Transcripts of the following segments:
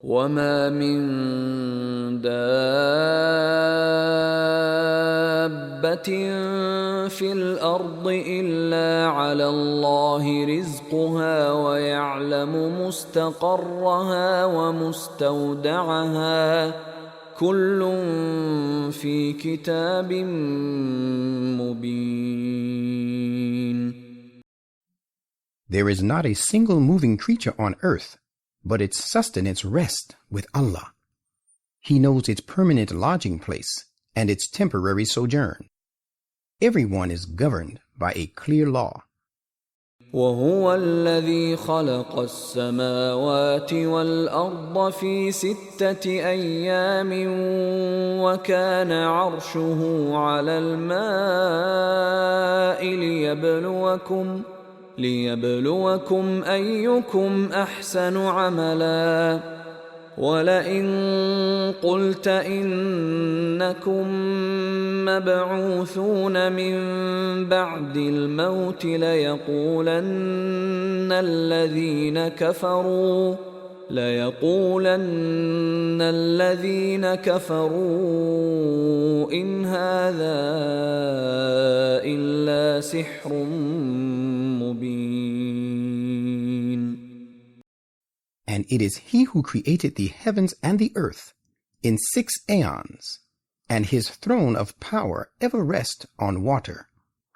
وما من دابة في الأرض إلا على الله رزقها ويعلم مستقرها ومستودعها كل في كتاب مبين. There is not a single moving creature on earth, but its sustenance rests with Allah. He knows its permanent lodging place and its temporary sojourn. Everyone is governed by a clear law. وهو الذي خلق السماوات والأرض في 6 أيام وكان عرشه على الماء ليبلوكم أيكم أحسن عملا ولئن قلت إنكم مبعوثون من بعد الموت ليقولن الذين كفروا إن هذا إلا سحر مبين. And it is He who created the heavens and the earth in 6 aeons, and His throne of power ever rests on water,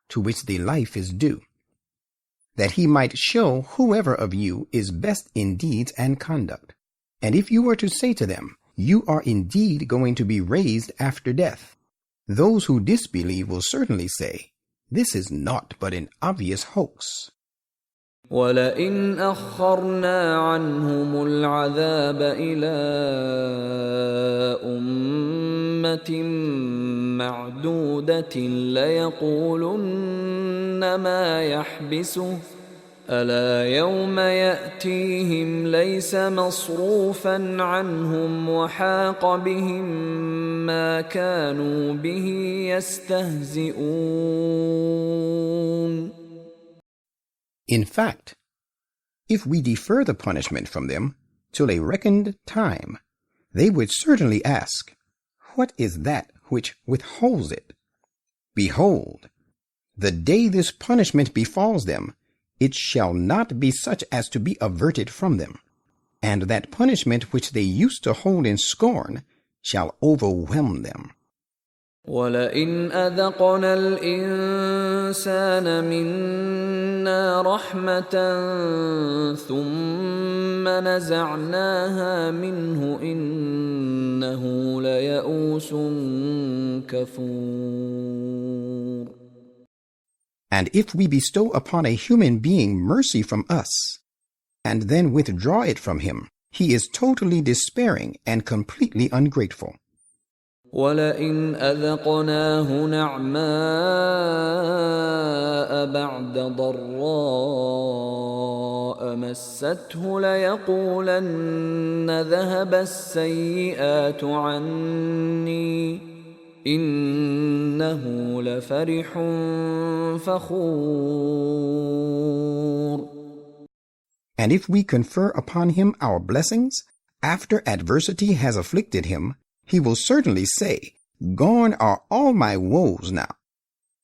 to which the life is due, that He might show whoever of you is best in deeds and conduct. And if you were to say to them, you are indeed going to be raised after death, those who disbelieve will certainly say, this is naught but an obvious hoax. وَلَئِنْ أَخَّرْنَا عَنْهُمُ الْعَذَابَ إِلَىٰ أُمَّةٍ مَّعْدُودَةٍ لَيَقُولُنَّ مَا يَحْبِسُهُ أَلَا يَوْمَ يَأْتِيهِمْ لَيْسَ مَصْرُوفًا عَنْهُمْ وَحَاقَ بِهِم مَّا كَانُوا بِهِ يَسْتَهْزِئُونَ. In fact, if we defer the punishment from them till a reckoned time, they would certainly ask, what is that which withholds it? Behold, the day this punishment befalls them, it shall not be such as to be averted from them, and that punishment which they used to hold in scorn shall overwhelm them. وَلَئِنْ أَذَقْنَا الْإِنسَانَ مِنَّا رَحْمَةً ثُمَّ نَزَعْنَاهَا مِنْهُ إِنَّهُ لَيَئُوسٌ كَفُورٌ. And if we bestow upon a human being mercy from us, and then withdraw it from him, he is totally despairing and completely ungrateful. وَلَئِنْ أَذَقْنَاهُ نَعْمَاءَ بَعْدَ ضَرَّاءَ مَسَّتْهُ لَيَقُولَنَّ ذَهَبَ السَّيِّئَاتُ عَنِّي إِنَّهُ لَفَرِحٌ فَخُورٌ. And if we confer upon him our blessings, after adversity has afflicted him, he will certainly say, gone are all my woes now.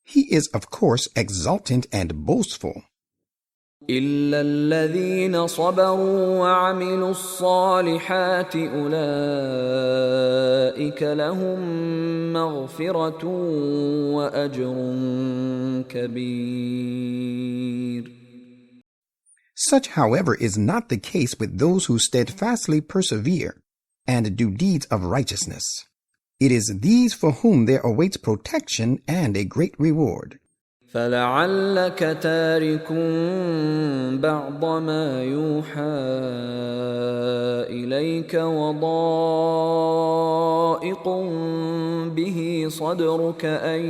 He is, of course, exultant and boastful. إِلَّا الَّذِينَ صَبَرُوا وَعَمِلُوا الصَّالِحَاتِ أُولَئِكَ لَهُم مَّغْفِرَةٌ وَأَجْرٌ كَبِيرٌ. Such, however, is not the case with those who steadfastly persevere and do deeds of righteousness. It is these for whom there awaits protection and a great reward. فَلَعَلَّكَ تَارِكٌ بَعْضَ مَا يُوحَىٰ إِلَيْكَ وَضَائِقٌ بِهِ صَدْرُكَ أَن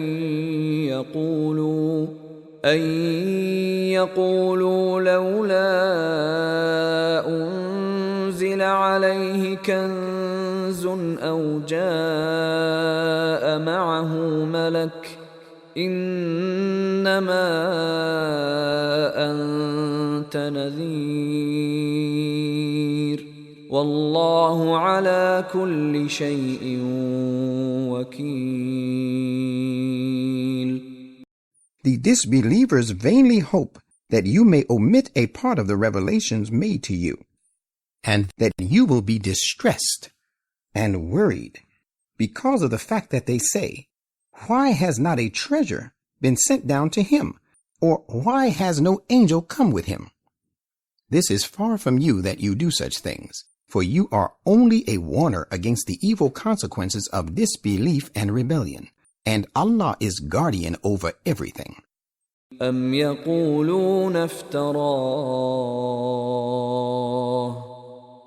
يَقُولُوا لَوْلَا أُنزِلَ عَلَيْهِ كَنزٌ أَوْ جَاءَ مَعَهُ مَلَكٌ إِنَّمَا أَنتَ نَذِيرٌ. والله على كل شيء وكيل. The disbelievers vainly hope that you may omit a part of the revelations made to you, and that you will be distressed and worried because of the fact that they say, "Why has not a treasure been sent down to him? Or why has no angel come with him?" This is far from you that you do such things, for you are only a warner against the evil consequences of disbelief and rebellion, and Allah is guardian over everything. أم يقولون افتراه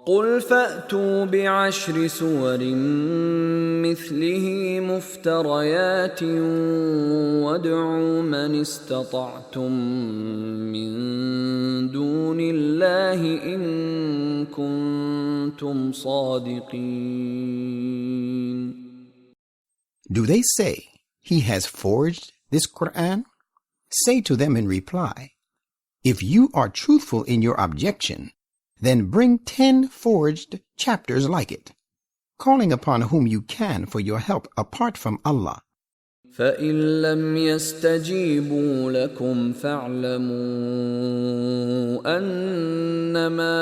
قل فأتوا بعشر سور مثله مفتريات وادعوا من استطعتم من دون الله إن كنتم صادقين. Do they say, "He has forged this Quran"? Say to them in reply, if you are truthful in your objection, then bring 10 forged chapters like it, calling upon whom you can for your help apart from Allah. فَإِن لَّمْ يَسْتَجِيبُوا لَكُمْ فَاعْلَمُوا أَنَّمَا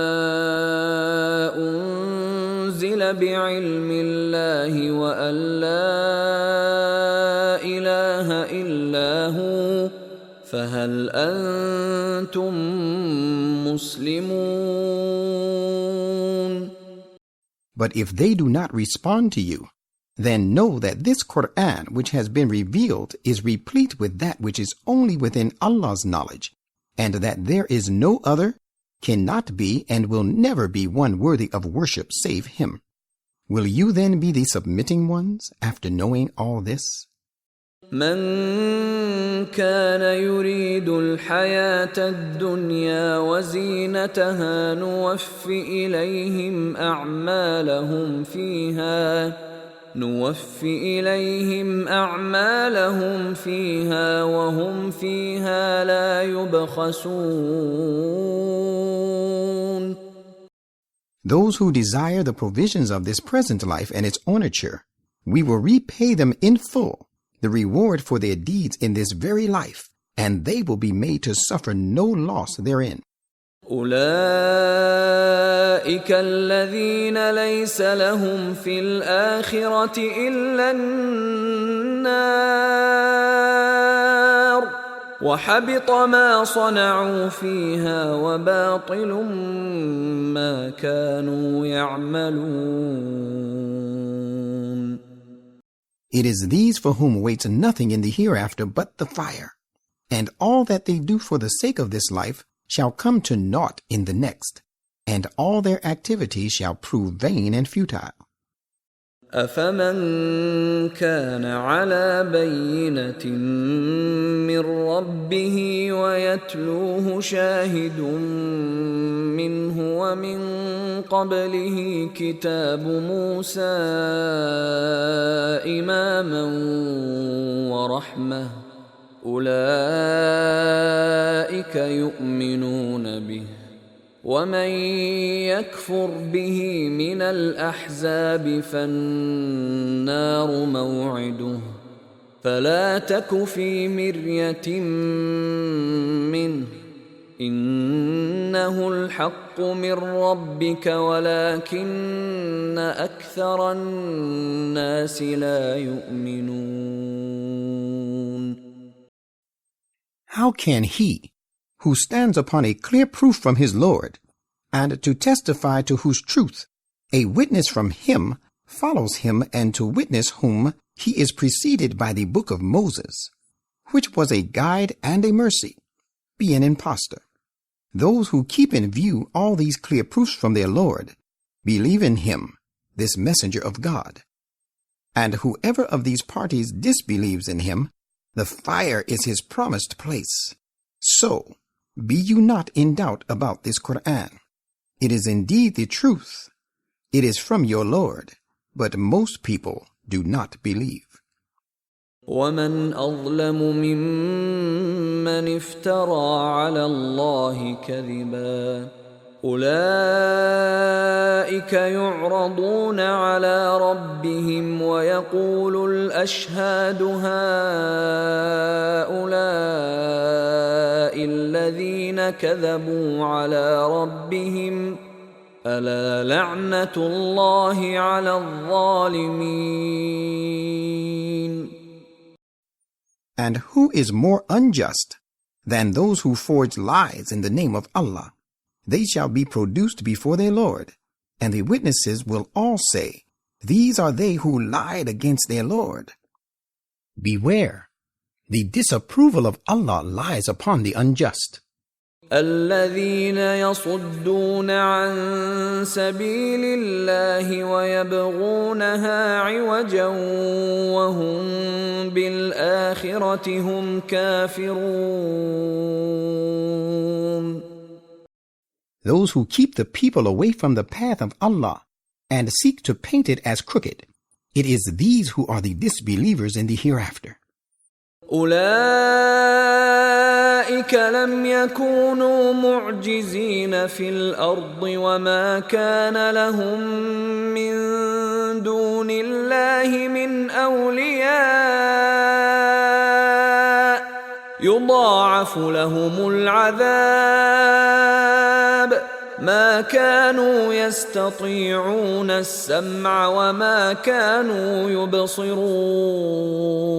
أُنزِلَ بِعِلْمِ اللَّهِ وَأَن لَّا إِلَٰهَ إِلَّا هُوَ فَهَلْ أَنتُم مُّسْلِمُونَ. But if they do not respond to you, then know that this Quran which has been revealed is replete with that which is only within Allah's knowledge, and that there is no other, cannot be, and will never be one worthy of worship save Him. Will you then be the submitting ones after knowing all this? من كان يريد الحياة الدنيا وزينتها نوفِ إليهم أعمالهم فيها وهم فيها لا يبخسون. Those who desire the provisions of this present life and its ornature, we will repay them in full the reward for their deeds in this very life, and they will be made to suffer no loss therein. أولئك الذين ليس لهم في الآخرة إلا النار وحبط ما صنعوا فيها وباطل ما كانوا يعملون. It is these for whom waits nothing in the hereafter but the fire, and all that they do for the sake of this life shall come to naught in the next, and all their activities shall prove vain and futile. أفمن كان على بينة من ربه ويتلوه شاهد منه ومن قبله كتاب موسى إماما ورحمة أولئك يؤمنون به ومن يكفر به من الأحزاب فالنار موعده فلا تك في مرية منه إنه الحق من ربك ولكن أكثر الناس لا يؤمنون. How can he, who stands upon a clear proof from his Lord, and to testify to whose truth a witness from him follows him, and to witness whom he is preceded by the book of Moses, which was a guide and a mercy, be an impostor? Those who keep in view all these clear proofs from their Lord believe in him, this messenger of God. And whoever of these parties disbelieves in him, the fire is his promised place. So, be you not in doubt about this Quran. It is indeed the truth. It is from your Lord, but most people do not believe. ومن أظلم ممن افترى على الله كذبا أولئك يعرضون على ربهم ويقول الأشهاد هؤلاء الذين كذبوا على ربهم ألا لعنة الله على الظالمين. And who is more unjust than those who forge lies in the name of Allah? They shall be produced before their Lord, and the witnesses will all say, these are they who lied against their Lord. Beware, the disapproval of Allah lies upon the unjust. الذين يصدون عن سبيل الله ويبغونها عوجا وهم بالآخرة هم كافرون. Those who keep the people away from the path of Allah and seek to paint it as crooked, it is these who are the disbelievers in the hereafter. أولئك لم يكونوا معجزين في الأرض وما كان لهم من دون الله من أولياء يضاعف لهم العذاب ما كانوا يستطيعون السمع وما كانوا يبصرون.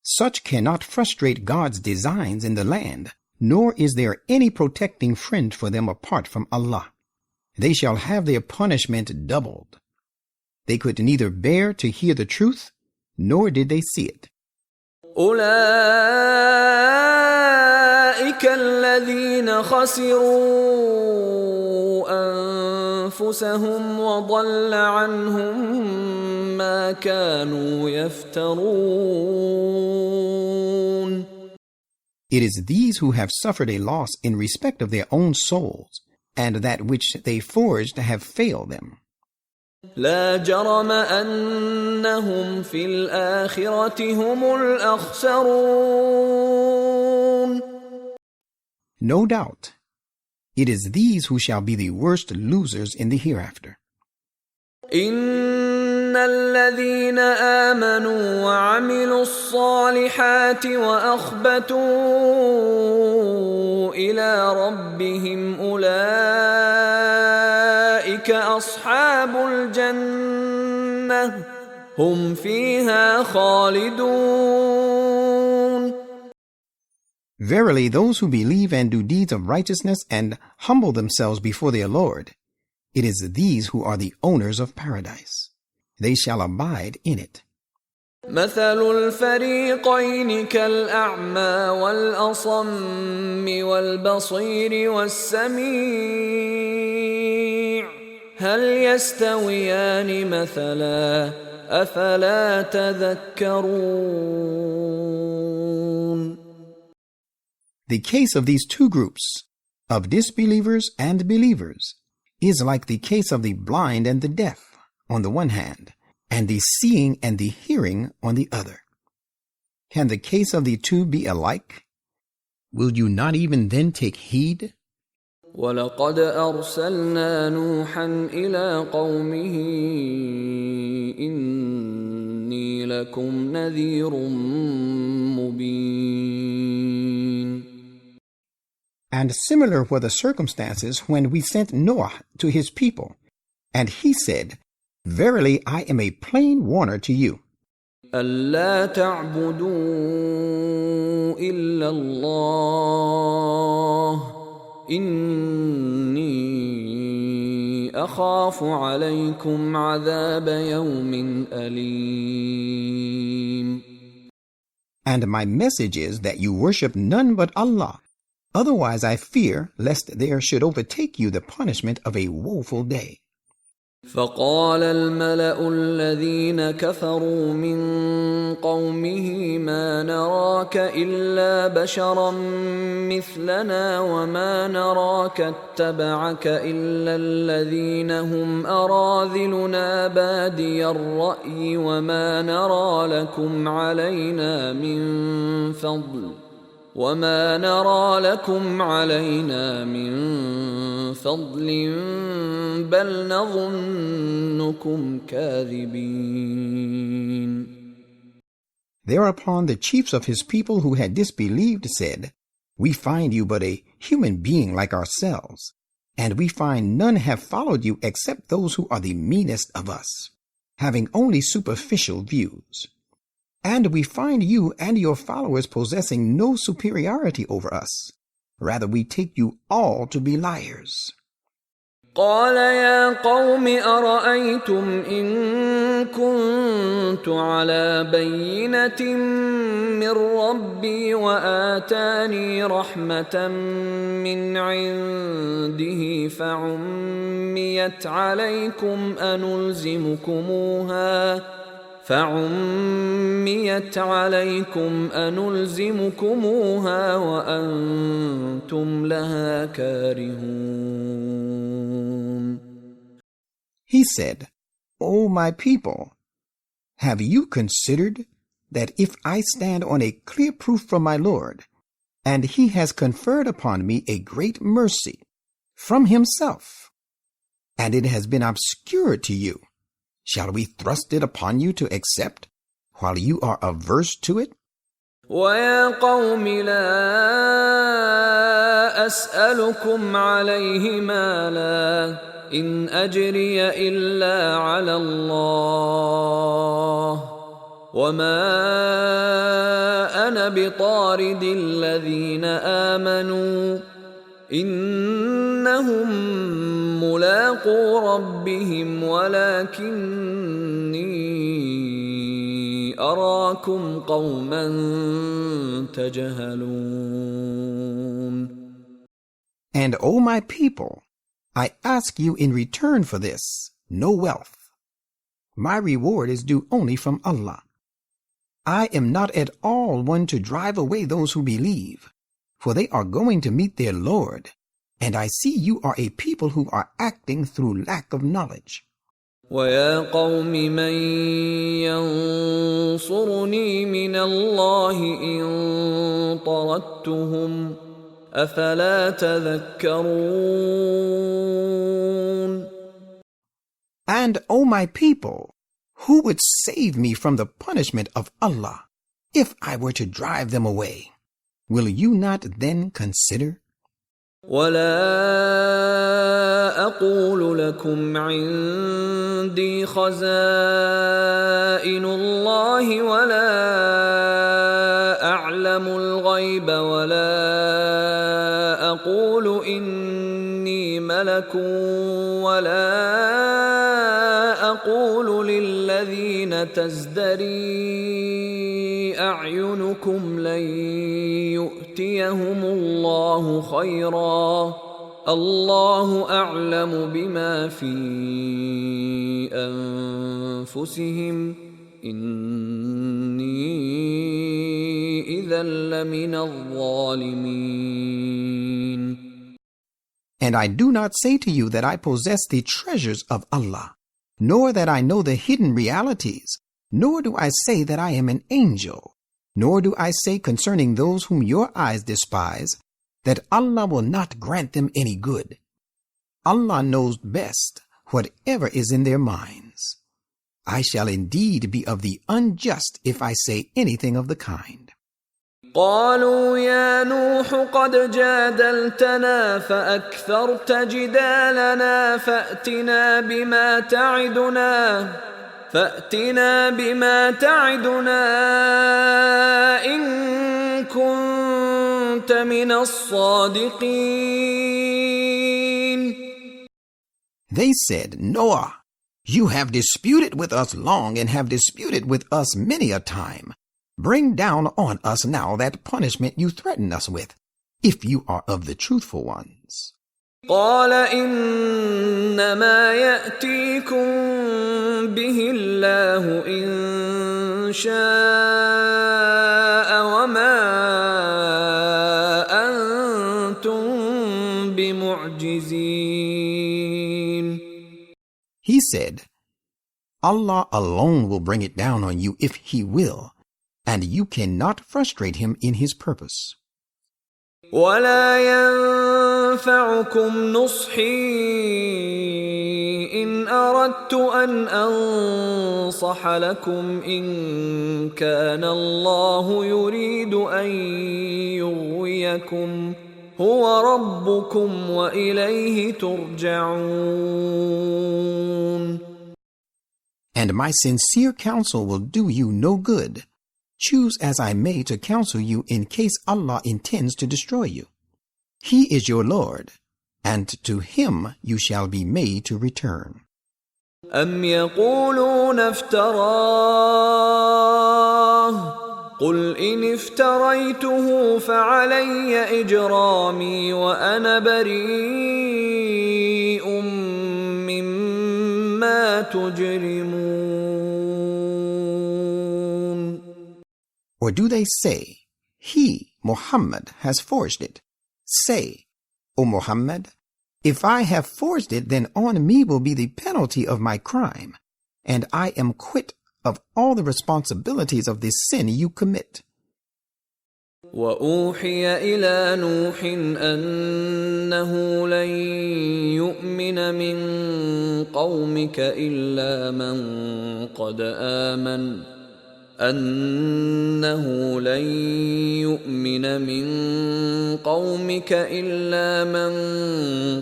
Such cannot frustrate God's designs in the land, nor is there any protecting friend for them apart from Allah. They shall have their punishment doubled. They could neither bear to hear the truth, nor did they see it. أولئك الذين خسروا أنفسهم وضل عنهم ما كانوا يفترون. It is these who have suffered a loss in respect of their own souls, and that which they forged have failed them. لا جرم أنهم في الآخرة هم الأخسرون. No doubt, it is these who shall be the worst losers in the hereafter. إن الذين آمنوا وعملوا الصالحات وأخبتوا إلى ربهم أولئك أصحاب الجنة هم فيها خالدون. Verily, those who believe and do deeds of righteousness and humble themselves before their Lord, it is these who are the owners of paradise. They shall abide in it. مثل الفريقين كالأعمى والأصم والبصير والسميع هل يستويان مثلا أفلا تذكرون. The case of these two groups, of disbelievers and believers, is like the case of the blind and the deaf on the one hand, and the seeing and the hearing on the other. Can the case of the two be alike? Will you not even then take heed? وَلَقَدْ أَرْسَلْنَا نُوحًا إِلَىٰ قَوْمِهِ إِنِّي لَكُمْ نَذِيرٌ مُبِينٌ. And similar were the circumstances when we sent Noah to his people, and he said, Verily, I am a plain warner to you. أَلَّا تَعْبُدُوا إِلَّا اللَّهَ إِنِّي أَخَافُ عَلَيْكُمْ عَذَابَ يَوْمٍ أَلِيمٍ. And my message is that you worship none but Allah. Otherwise I fear lest there should overtake you the punishment of a woeful day. فقال الملأ الذين كفروا من قومه ما نراك إلا بشرا مثلنا وما نراك اتبعك إلا الذين هم أراذلنا بادي الرأي وما نرى لكم علينا من فضل وما نرى لكم علينا من فضل بل نظنكم كاذبين. Thereupon the chiefs of his people who had disbelieved said, We find you but a human being like ourselves, and we find none have followed you except those who are the meanest of us, having only superficial views. And we find you and your followers possessing no superiority over us. Rather, we take you all to be liars. قال يا قوم أرأيتم إن كنت على بينة من ربي وآتاني رحمة من عنده فعميت عليكم أنلزمكموها وأنتم لها كارهون. He said, O my people, have you considered that if I stand on a clear proof from my Lord, and he has conferred upon me a great mercy from himself, and it has been obscured to you, shall we thrust it upon you to accept, while you are averse to it? وَيَا قَوْمِ لَا أَسْأَلُكُمْ عَلَيْهِ مَالًا إِنْ أَجْرِيَ إِلَّا عَلَى اللَّهِ وَمَا أَنَا بِطَارِدِ الَّذِينَ آمَنُوا إِنَّهُمْ مُلَاقُو رَبِّهِمْ وَلَكِنِّي أَرَاكُمْ قَوْمًا تَجْهَلُونَ. And, O my people, I ask you in return for this no wealth. My reward is due only from Allah. I am not at all one to drive away those who believe, for they are going to meet their Lord, and I see you are a people who are acting through lack of knowledge. وَيَا قَوْمِ مَنْ يَنْصُرُنِي مِنَ اللَّهِ إِنْ طَرَدتُّهُمْ أَفَلَا تَذَكَّرُونَ. And, O my people, who would save me from the punishment of Allah if I were to drive them away? Will you not then consider? وَلَا أَقُولُ لَكُمْ عِنْدِي خَزَائِنُ اللَّهِ وَلَا أَعْلَمُ الْغَيْبَ وَلَا أَقُولُ إِنِّي مَلَكٌ وَلَا أَقُولُ لِلَّذِينَ تَزْدَرِي أَعْيُنُكُمْ لَنْ يُؤْتِيَهُمُ اللَّهُ خَيْرًا الله أعلم بما في أنفسهم إني إذا لمن الظالمين. And I do not say to you that I possess the treasures of Allah, nor that I know the hidden realities, nor do I say that I am an angel, nor do I say concerning those whom your eyes despise, that Allah will not grant them any good. Allah knows best whatever is in their minds. I shall indeed be of the unjust if I say anything of the kind. قالوا يا نوح قد جادلتنا فأكثرت جدالنا فأتنا بما تعدنا إن كنت من الصادقين. They said, Noah, you have disputed with us long and have disputed with us many a time. Bring down on us now that punishment you threaten us with, if you are of the truthful ones. قال إنما يأتيكم به الله إن شاء وما أنتم بمعجزين. He said, Allah alone will bring it down on you if He will, and you cannot frustrate Him in His purpose. ولا ينفعكم نصحي إن أردت أن أنصح لكم إن كان الله يريد أن يغويكم هو ربكم وإليه ترجعون. And my sincere counsel will do you no good. Choose as I may to counsel you in case Allah intends to destroy you. He is your Lord, and to Him you shall be made to return. أم يقولون افتراه قل إن افتريته فعلي إجرامي وأنا بريء مما تجرمون. Or do they say, He, Muhammad, has forged it? Say, O Muhammad, if I have forged it, then on me will be the penalty of my crime, and I am quit of all the responsibilities of this sin you commit. وأوحي إلى نوح أنه لن يؤمن من قومك إلا من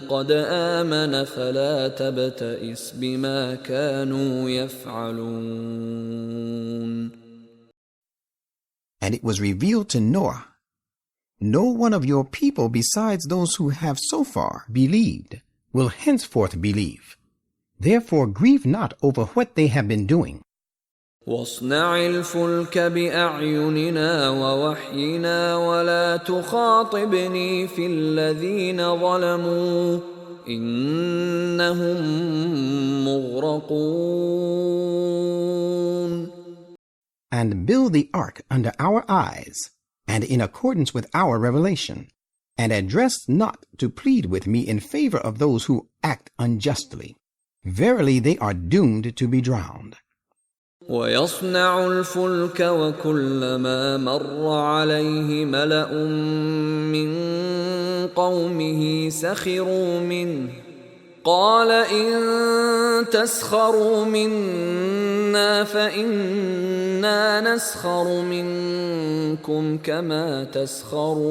قد آمن فلا تبتئس بما كانوا يفعلون. And it was revealed to Noah, no one of your people besides those who have so far believed will henceforth believe. Therefore grieve not over what they have been doing. واصنع الفلك بأعيننا ووحينا ولا تخاطبني في الذين ظلموا إنهم مغرقون. And build the ark under our eyes, and in accordance with our revelation, and address not to plead with me in favor of those who act unjustly. Verily they are doomed to be drowned. ويصنع الفلك وكلما مر عليه ملأ من قومه سخروا منه قال إن تسخروا منا فإنا نسخر منكم كما تسخرون.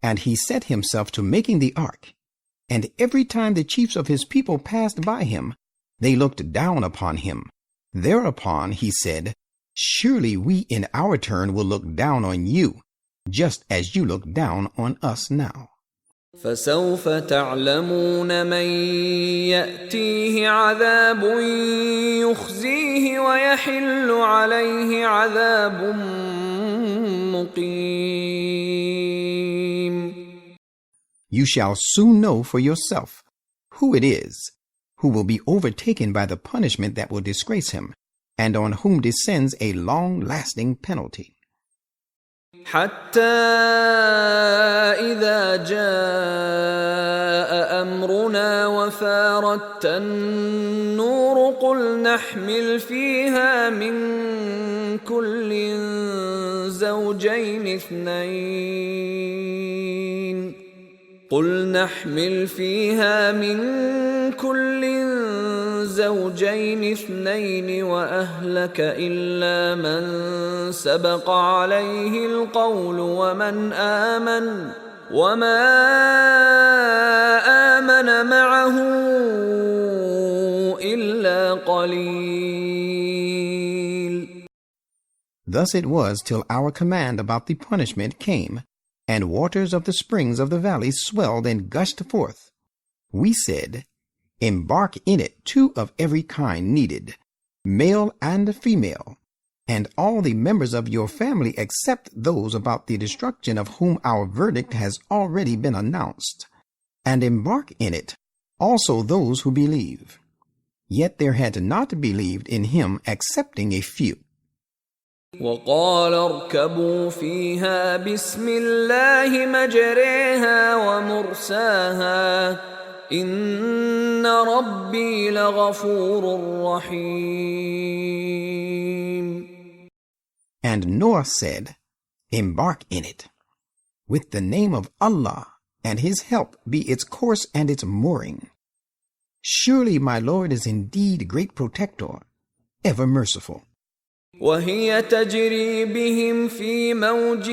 And he set himself to making the ark. And every time the chiefs of his people passed by him, they looked down upon him. Thereupon he said, Surely we in our turn will look down on you, just as you look down on us now. فسوف تعلمون من يأتيه عذاب يخزيه ويحل عليه عذاب مقيم. You shall soon know for yourself who it is who will be overtaken by the punishment that will disgrace him, and on whom descends a long-lasting penalty. حتى إذا جاء أمرنا وفارت النور قل نحمل فيها من كل زوجين اثنين وأهلك إلا من سبق عليه القول وما آمن معه إلا قليل. Thus it was till our command about the punishment came, and waters of the springs of the valley swelled and gushed forth. We said, Embark in it 2 of every kind needed, male and female, and all the members of your family except those about the destruction of whom our verdict has already been announced, and embark in it also those who believe. Yet there had not believed in him excepting a few. وقال اركبوا فيها بسم الله مجريها ومرساها إن ربي لغفور رحيم. And Noah said, embark in it. With the name of Allah and His help be its course and its mooring. Surely my Lord is indeed great protector, ever merciful. وهي تجري بهم في موج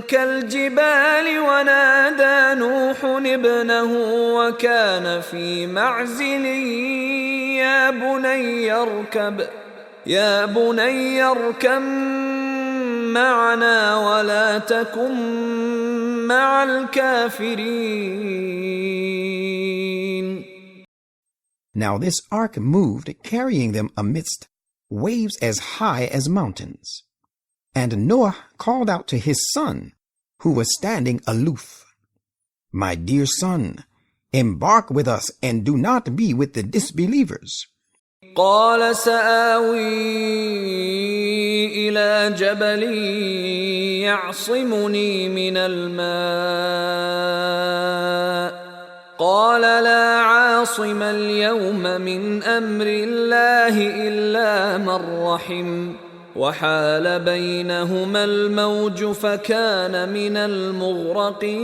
كالجبال ونادى نوح ابنه وكان في معزل يا بني اركب معنا ولا تكن مع الكافرين. Now this ark moved, carrying them amidst waves as high as mountains. And Noah called out to his son, who was standing aloof, My dear son, embark with us and do not be with the disbelievers. قال سآوي إلى جبل يعصمني من الماء قال لا عاصم اليوم من أمر الله إلا من رحم وحال بينهما الموج فكان من المغرقين.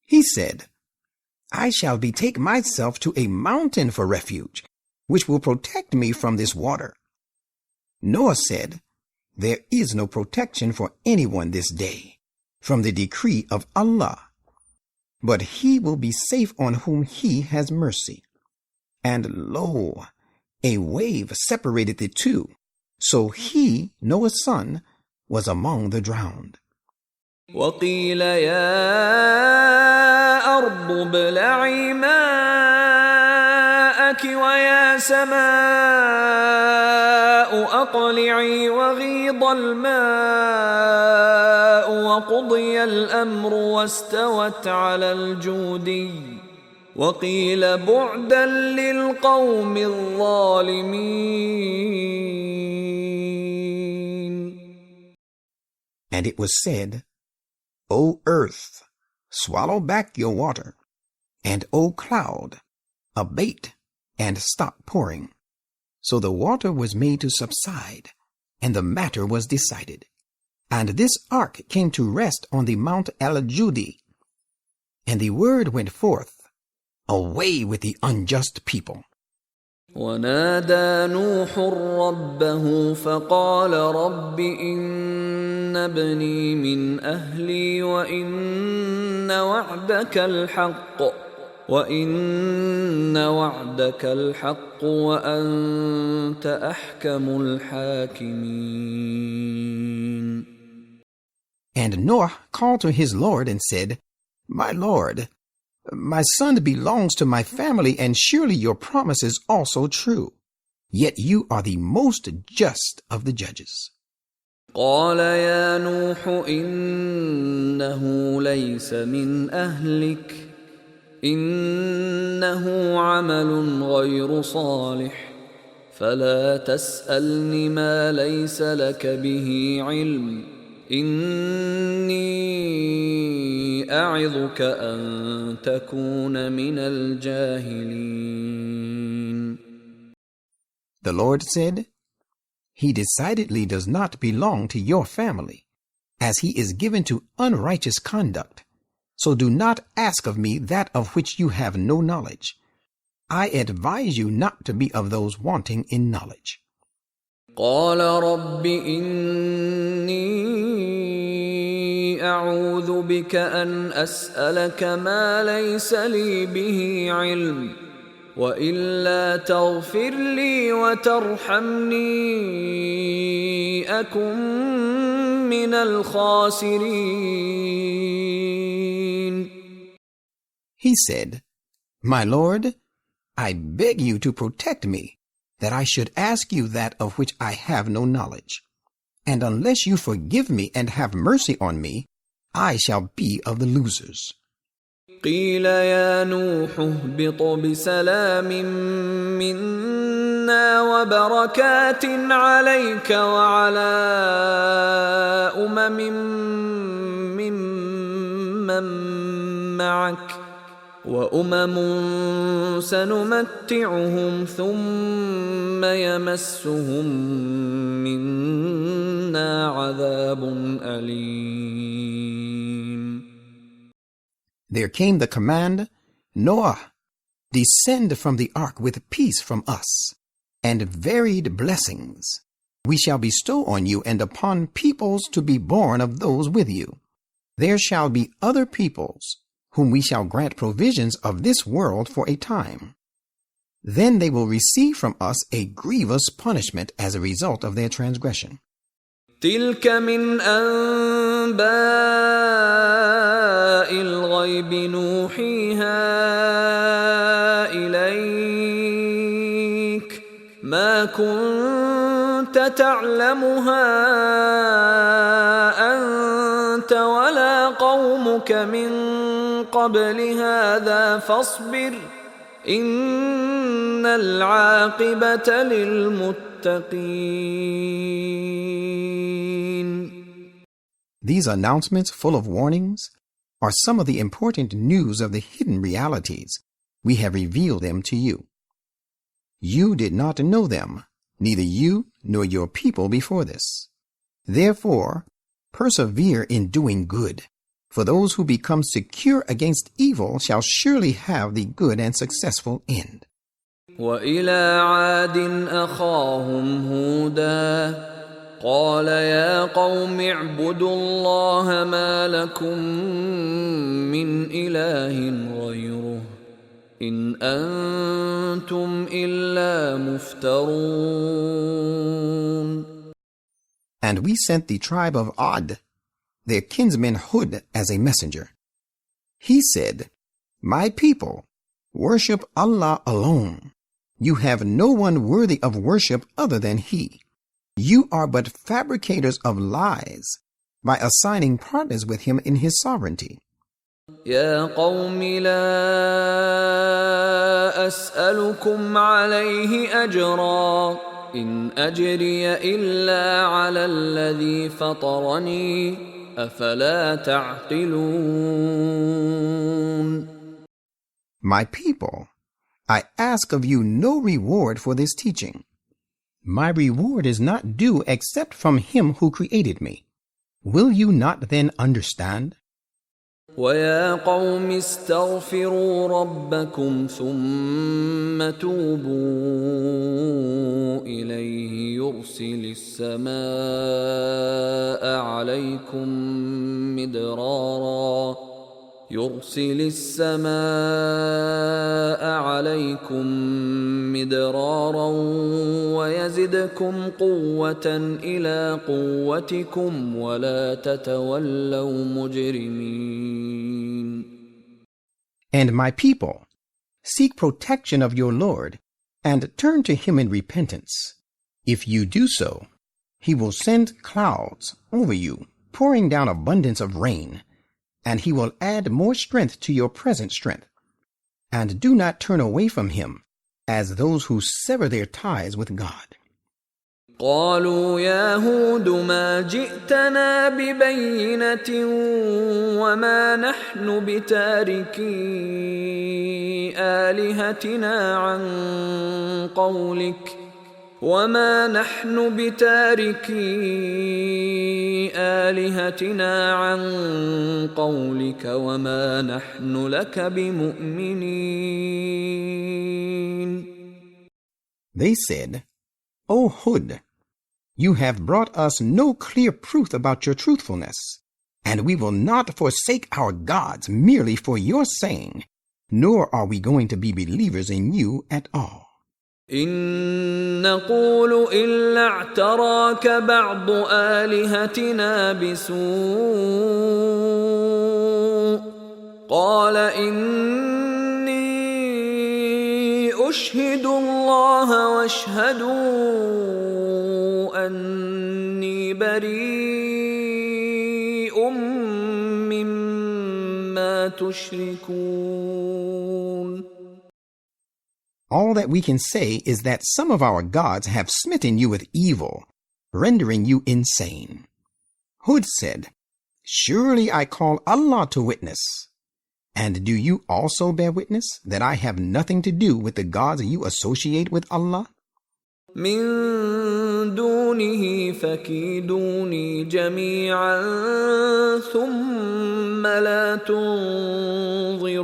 He said, I shall betake myself to a mountain for refuge, which will protect me from this water. Noah said, There is no protection for anyone this day, from the decree of Allah. But he will be safe on whom He has mercy. And lo, a wave separated the two, so he, Noah's son, was among the drowned. وقيل يا أرض ابلعي ماءك ويا سماء أقلعي وغيض الماء وقضي الأمر واستوت على الجودي وقيل بعدا للقوم الظالمين. And it was said, O earth, swallow back your water, and O cloud, abate and stop pouring. So the water was made to subside, and the matter was decided. And this ark came to rest on the Mount Al-Judi. And the word went forth, Away with the unjust people. ونادى نوح ربه فقال رب إن ابني من أهلي وإن وعدك الحق وأنت أحكم الحاكمين. And Noah called to his Lord and said, My Lord, my son belongs to my family, and surely your promise is also true. Yet you are the most just of the judges. قال يا نوح إنه ليس من أهلك إنه عمل غير صالح فلا تسألني ما ليس لك به علم إني أعظك أن تكون من الجاهلين. The Lord said, He decidedly does not belong to your family, as he is given to unrighteous conduct. So do not ask of me that of which you have no knowledge. I advise you not to be of those wanting in knowledge. قال رب إني أعوذ بك أن أسألك ما ليس لي به علم وإلا تغفر لي وترحمني أكن من الخاسرين. He said, My Lord, I beg you to protect me, that I should ask you that of which I have no knowledge. And unless you forgive me and have mercy on me, I shall be of the losers. قيل يا نوح اهبط بسلام منا وبركات عليك وعلى ممن معك وأمم سنمتعهم ثم يمسهم منا عذاب أليم. There came the command, Noah, descend from the ark with peace from us, and varied blessings we shall bestow on you and upon peoples to be born of those with you. There shall be other peoples whom we shall grant provisions of this world for a time. Then they will receive from us a grievous punishment as a result of their transgression. تلك من أنباء الغيب نوحيها إليك ما كنت تعلمها أنت ولا قومك من قبل هذا فاصبر إن العاقبة للمتقين. These announcements full of warnings are some of the important news of the hidden realities. We have revealed them to you. You did not know them, neither you nor your people before this. Therefore, persevere in doing good, for those who become secure against evil shall surely have the good and successful end. وإلى عاد أخاهم هودا قال يا قوم اعبدوا الله ما لكم من إله غيره إن أنتم إلا مفترون. And we sent the tribe of Ad, their kinsman Hud, as a messenger. He said, My people, worship Allah alone. You have no one worthy of worship other than He. You are but fabricators of lies by assigning partners with Him in His sovereignty. يا قوم لا أسألكم عليه أجرا إن أجري إلا على الذي فطرني أفلا تعقلون. My people, I ask of you no reward for this teaching. My reward is not due except from Him who created me. Will you not then understand? ويا قوم استغفروا ربكم ثم توبوا إليه يرسل السماء عليكم مدرارا ويزدكم قوة إلى قوتكم ولا تتولوا مجرمين. And my people, seek protection of your Lord and turn to Him in repentance. If you do so, He will send clouds over you, pouring down abundance of rain, and He will add more strength to your present strength. And do not turn away from Him as those who sever their ties with God. قالوا يا هود ما جئتنا ببينة وما نحن بتاركي آلهتنا عن قولك وما نحن بتاركي آلهتنا عن قولك وما نحن لك بمؤمنين. They said, O Hud, you have brought us no clear proof about your truthfulness, and we will not forsake our gods merely for your saying, nor are we going to be believers in you at all. إن نقول إلا اعتراك بعض آلهتنا بسوء قال إني أشهد الله واشهدوا أني بريء مما تشركون. All that we can say is that some of our gods have smitten you with evil, rendering you insane. Hud said, Surely I call Allah to witness, And do you also bear witness that I have nothing to do with the gods you associate with Allah? من دونه فكيدوني جميعا ثم لا تنظرون.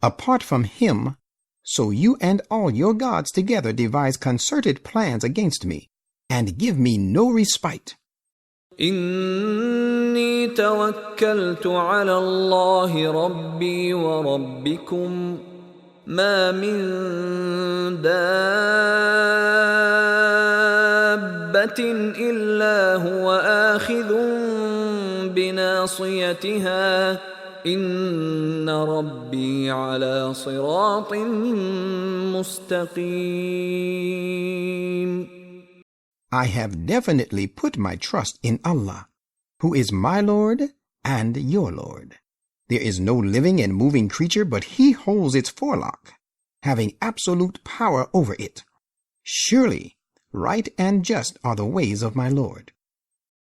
Apart from him, so you and all your gods together devise concerted plans against me, and give me no respite. إني توكلت على الله ربي وربكم ما من دابة إلا هو آخذ بناصيتها إن ربي على صراط مستقيم. I have definitely put my trust in Allah, who is my Lord and your Lord. There is no living and moving creature but He holds its forelock, having absolute power over it. Surely, right and just are the ways of my Lord.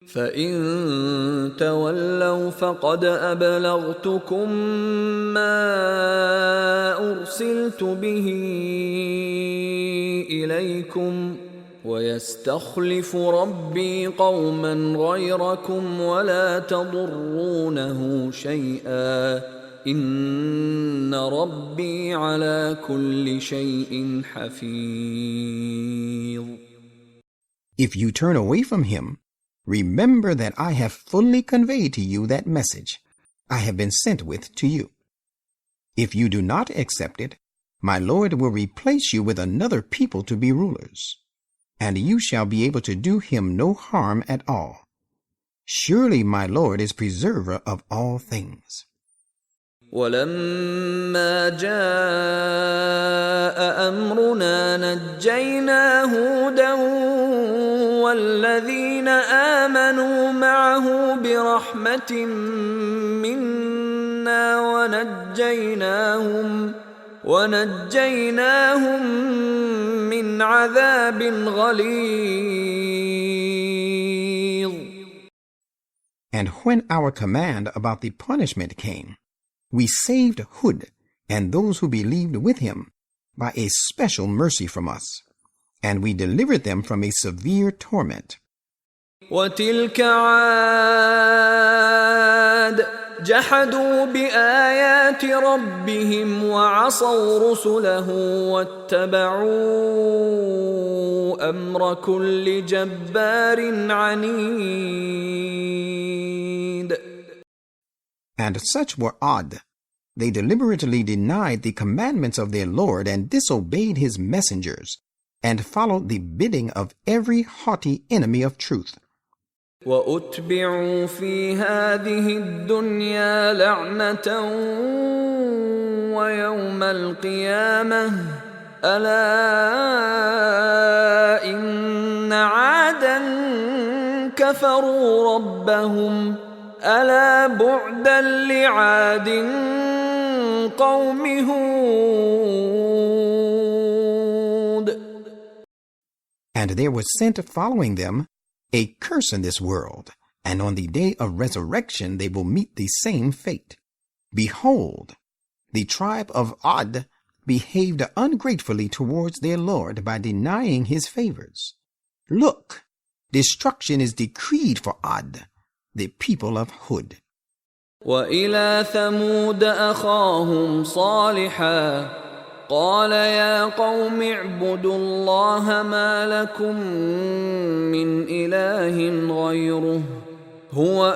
فإن تولوا فقد أبلغتكم ما أرسلت به إليكم ويستخلف ربي قوما غيركم ولا تضرونه شيئا إن ربي على كل شيء حفيظ. If you turn away from him, remember that I have fully conveyed to you that message I have been sent with to you. If you do not accept it, my Lord will replace you with another people to be rulers, and you shall be able to do him no harm at all. Surely my Lord is preserver of all things. ولما جاء أمرنا نجينا هودا والذين آمنوا معه برحمة منا ونجيناهم من عذاب غليظ. And when our command about the punishment came, we saved Hud and those who believed with him by a special mercy from us, and we delivered them from a severe torment. وتلك عاد جحدوا بآيات ربهم وعصوا رسله واتبعوا أمر كل جبار عنيد. And such were Ad. They deliberately denied the commandments of their Lord and disobeyed his messengers, and followed the bidding of every haughty enemy of truth. وَأُتْبِعُوا فِي هَذِهِ الدُّنْيَا لَعْنَةً وَيَوْمَ الْقِيَامَةِ أَلَا إِنَّ عَادًا كَفَرُوا رَبَّهُمْ أَلَا بُعْدًا لِعَادٍ قَوْمِ هُودٍ. And there was sent following them a curse in this world, and on the day of resurrection they will meet the same fate. Behold, the tribe of Ad behaved ungratefully towards their Lord by denying his favors. Look, destruction is decreed for Ad, the people of Hud. وَإِلَى ثَمُودَ أَخَاهُمْ صَالِحًا قال يا قوم اعبدوا الله ما لكم من إله غيره هو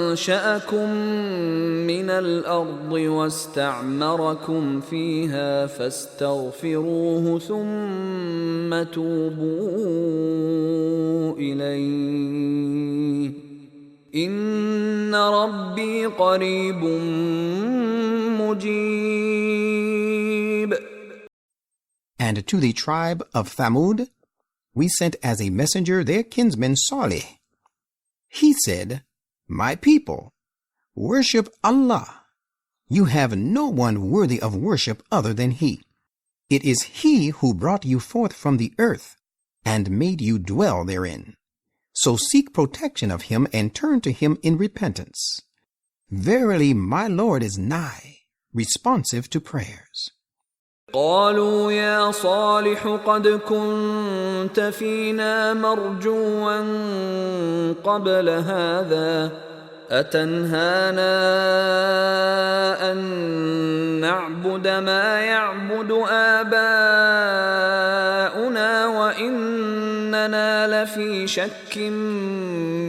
أنشأكم من الأرض واستعمركم فيها فاستغفروه ثم توبوا إليه إن ربي قريب مجيب. And to the tribe of Thamud we sent as a messenger their kinsman Salih. He said, My people, worship Allah. You have no one worthy of worship other than He. It is He who brought you forth from the earth and made you dwell therein. So seek protection of him and turn to him in repentance. Verily, my Lord is nigh, responsive to prayers. قالوا يا صالح قد كنت فينا مرجوا قبل هذا أتنهانا أن نعبد ما يعبد آباؤنا وإننا لفي شك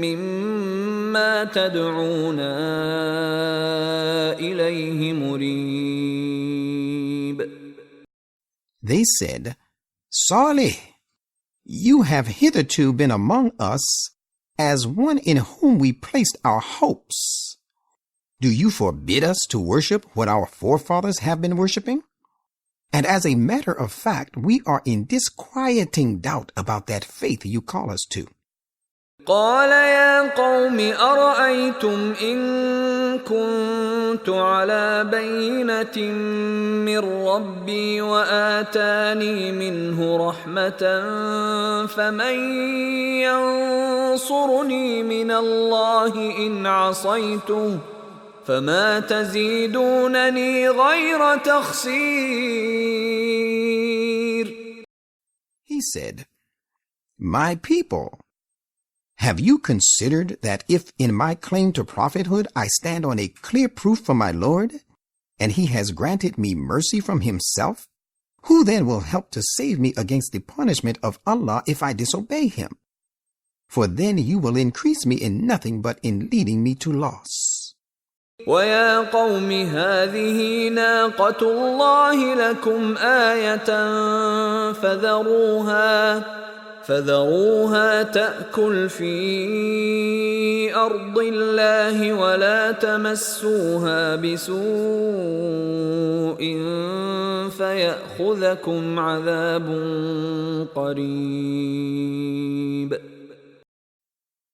مما تدعونا إليه مريب. They said, Salih, you have hitherto been among us as one in whom we placed our hopes. Do you forbid us to worship what our forefathers have been worshiping? And as a matter of fact, we are in disquieting doubt about that faith you call us to. قال يا قوم أرأيتم إن كنت على بينة من ربي وآتاني منه رحمة فمن ينصرني من الله إن عصيته فما تزيدونني غير تخسير. He said, My people, have you considered that if in my claim to prophethood I stand on a clear proof from my Lord, and he has granted me mercy from himself, who then will help to save me against the punishment of Allah if I disobey him? For then you will increase me in nothing but in leading me to loss. وَيَا قَوْمِ هَذِهِ نَاقَةُ اللَّهِ لَكُمْ آيَةً فذروها تأكل في أرض الله ولا تمسوها بسوء فيأخذكم عذاب قريب.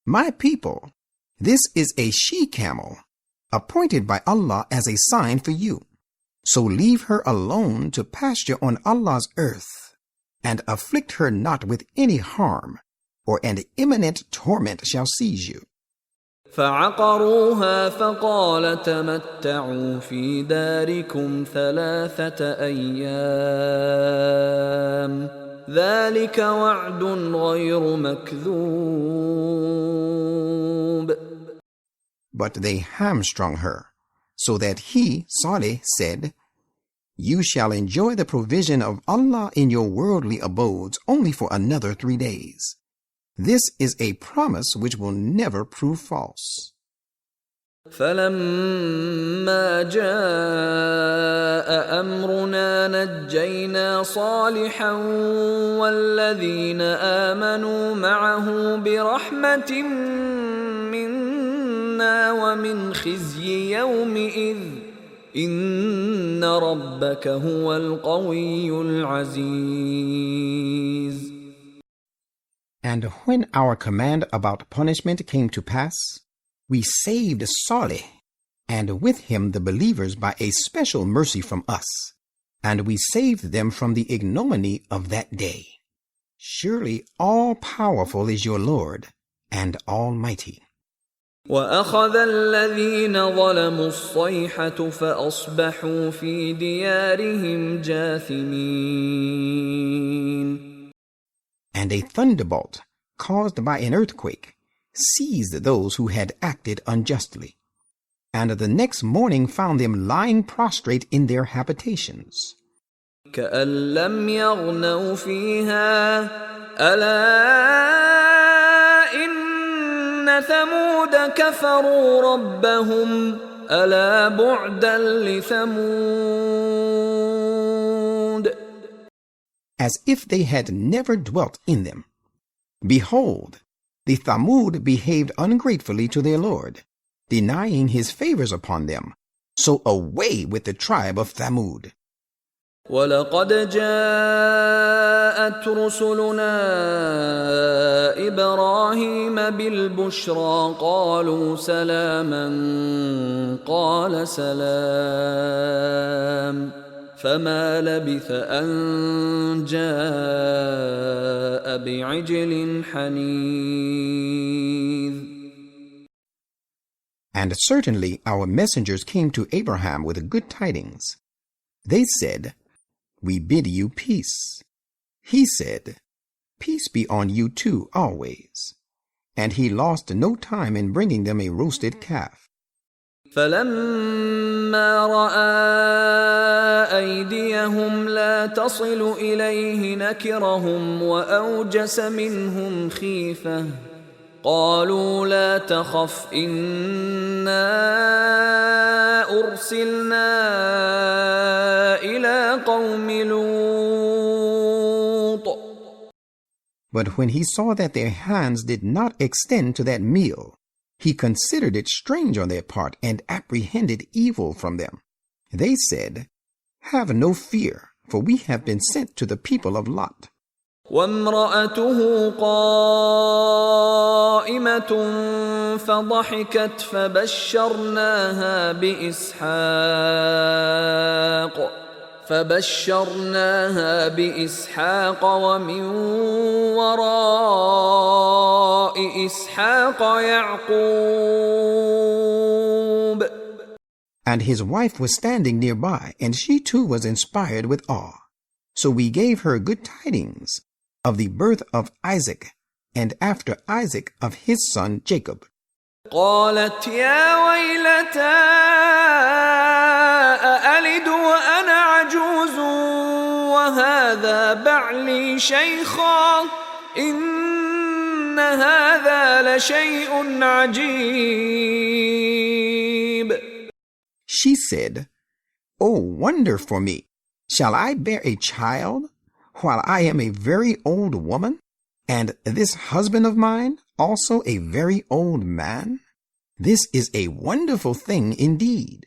My people, this is a she-camel, appointed by Allah as a sign for you. So leave her alone to pasture on Allah's earth, and afflict her not with any harm, or an imminent torment shall seize you. فعقروها فقال تمتعوا في داركم 3 أيام ذلك وعد غير مكذوب. But they hamstrung her, so that he, Salih, said, You shall enjoy the provision of Allah in your worldly abodes only for another 3 days. This is a promise which will never prove false. فلما جاء أمرنا نجينا صالحا والذين آمنوا معه برحمة منا ومن خزي يومئذ إن ربك هو القوي العزيز. And when our command about punishment came to pass, we saved Salih, and with him the believers by a special mercy from us, and we saved them from the ignominy of that day. Surely all-powerful is your Lord, and almighty. وأخذ الذين ظلموا الصيحة فأصبحوا في ديارهم جاثمين. And a thunderbolt, caused by an earthquake, seized those who had acted unjustly, and the next morning found them lying prostrate in their habitations. كأن لم يغنوا فيها ألا إن ثمود كفروا ربهم ألا بعدا لثمود. As if they had never dwelt in them. Behold, the Thamud behaved ungratefully to their Lord, denying his favors upon them. So away with the tribe of Thamud. وَلَقَدْ جَاءَتْ رُسُلُنَا إِبْرَاهِيمَ بِالْبُشْرَى قَالُوا سَلَامًا قَالَ سَلَامٌ فما لبث أن جاء بعجل حنيذ. And certainly our messengers came to Abraham with good tidings. They said, "We bid you peace." He said, "Peace be on you too always." And he lost no time in bringing them a roasted calf. فلما رأى أيديهم لا تصل إليه نكرهم وأوجس منهم خيفة قالوا لا تخف إنا أرسلنا إلى قوم لوط. But when he saw that their hands did not extend to that meal, he considered it strange on their part and apprehended evil from them. They said, "Have no fear, for we have been sent to the people of Lot." وامرأته قائمة فضحكت فبشرناها بإسحاق ومن وراء إسحاق يعقوب. And his wife was standing nearby, and she too was inspired with awe. So we gave her good tidings of the birth of Isaac, and after Isaac of his son Jacob. قالت يا ويلتى أألد وأنا عجوز وهذا بعلي شيخا إن هذا لشيء عجيب. She said, "Oh, wonder for me! Shall I bear a child while I am a very old woman, and this husband of mine also a very old man? This is a wonderful thing indeed."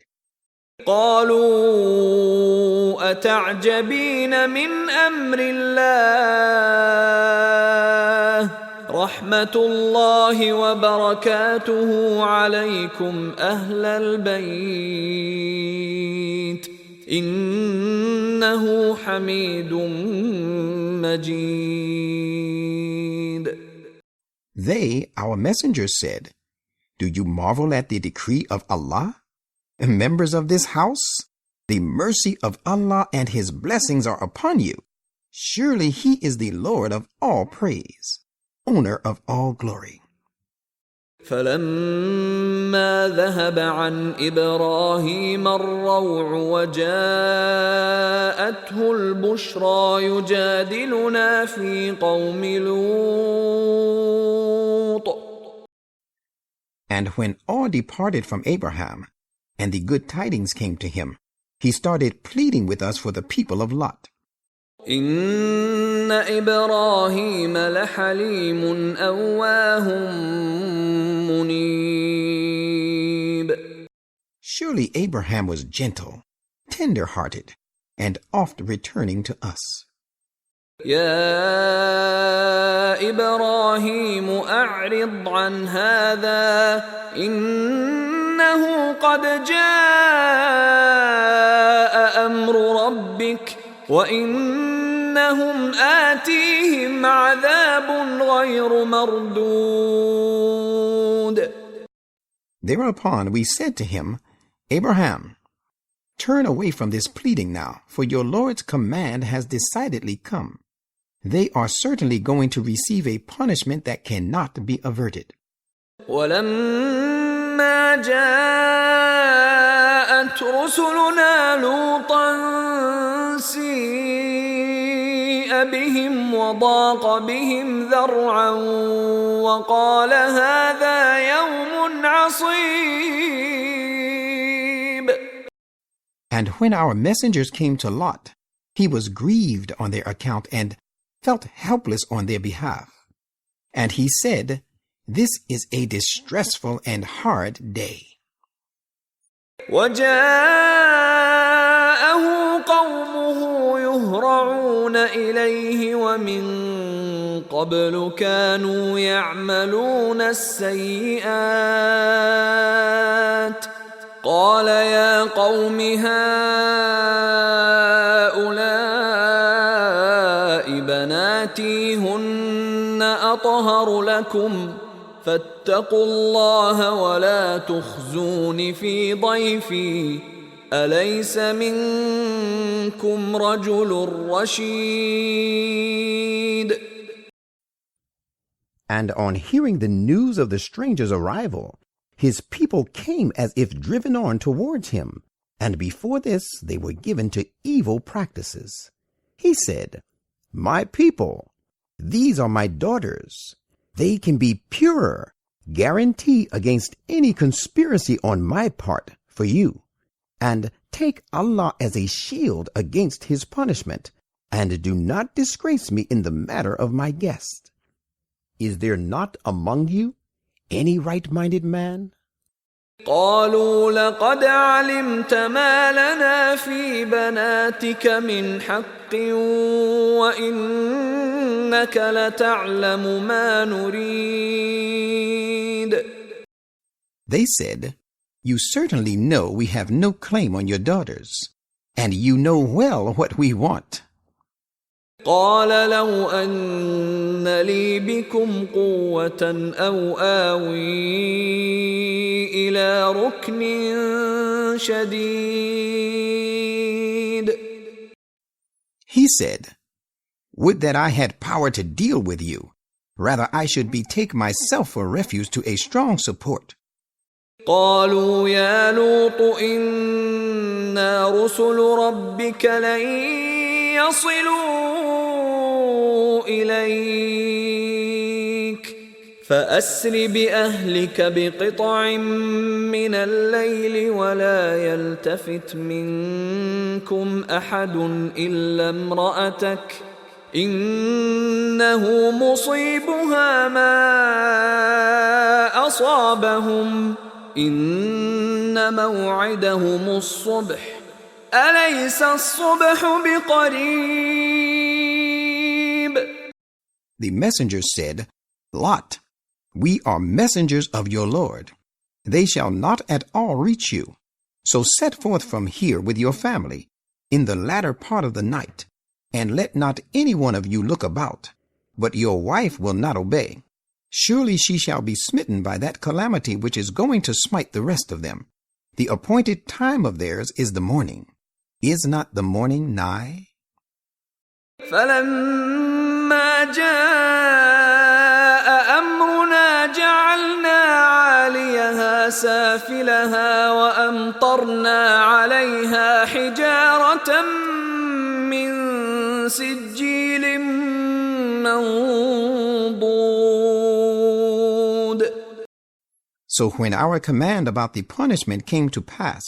قالوا أتعجبين من أمر الله رحمة الله وبركاته عليكم أهل البيت إنه حميد مجيد. They, our messengers, said, "Do you marvel at the decree of Allah? Members of this house, the mercy of Allah and His blessings are upon you. Surely He is the Lord of all praise, owner of all glory." فلما ذهب عن إبراهيم الروع وجاءته البشرى يجادلنا في قوم لوط. And when all departed from Abraham, and the good tidings came to him, he started pleading with us for the people of Lot. إن إبراهيم لحليم أواه منيب. Surely Abraham was gentle, tender-hearted, and oft returning to us. يا إبراهيم أعرض عن هذا إنه قد جاء أمر ربك وإنهم آتيهم عذاب غير مردود. Thereupon we said to him, "Abraham, turn away from this pleading now, for your Lord's command has decidedly come. They are certainly going to receive a punishment that cannot be averted." ولما جاءت رسلنا لوطا سيء بهم وضاق بهم ذرعا وقال هذا يوم عصيب. And when our messengers came to Lot, he was grieved on their account and felt helpless on their behalf. And he said, "This is a distressful and hard day." وجاءه قومه يهرعون إليه ومن قبل كانوا يعملون السيئات قال يا قوم هؤلاء أطهر لكم فاتقوا الله ولا تخزون في ضيفي أليس منكم رجل رشيد. And on hearing the news of the stranger's arrival, his people came as if driven on towards him, and before this they were given to evil practices. He said, "My people, these are my daughters. They can be purer, guarantee against any conspiracy on my part for you, and take Allah as a shield against his punishment, and do not disgrace me in the matter of my guest. Is there not among you any right-minded man?" قالوا لقد علمت ما لنا في بناتك من حق وإنك لتعلم ما نريد. They said, "You certainly know we have no claim on your daughters, and you know well what we want." قال لو أن لي بكم قوة أو آوي إلى ركن شديد. He said, "Would that I had power to deal with you. Rather I should betake myself for refuge to a strong support." قالوا يا لوط إنا رسل ربك لن يصلوا إليك فأسر بأهلك بقطع من الليل ولا يلتفت منكم أحد إلا امرأتك إنه مصيبها ما أصابهم إن موعدهم الصبح أليس الصبح بقريب. The messenger said, "Lot, we are messengers of your Lord. They shall not at all reach you. So set forth from here with your family in the latter part of the night, and let not any one of you look about, but your wife will not obey. Surely she shall be smitten by that calamity which is going to smite the rest of them. The appointed time of theirs is the morning. Is not the morning nigh?" فلما جاء أمرنا جعلنا عاليها سافلها وأمطرنا عليها حجارة من سجيل منضود. So when our command about the punishment came to pass,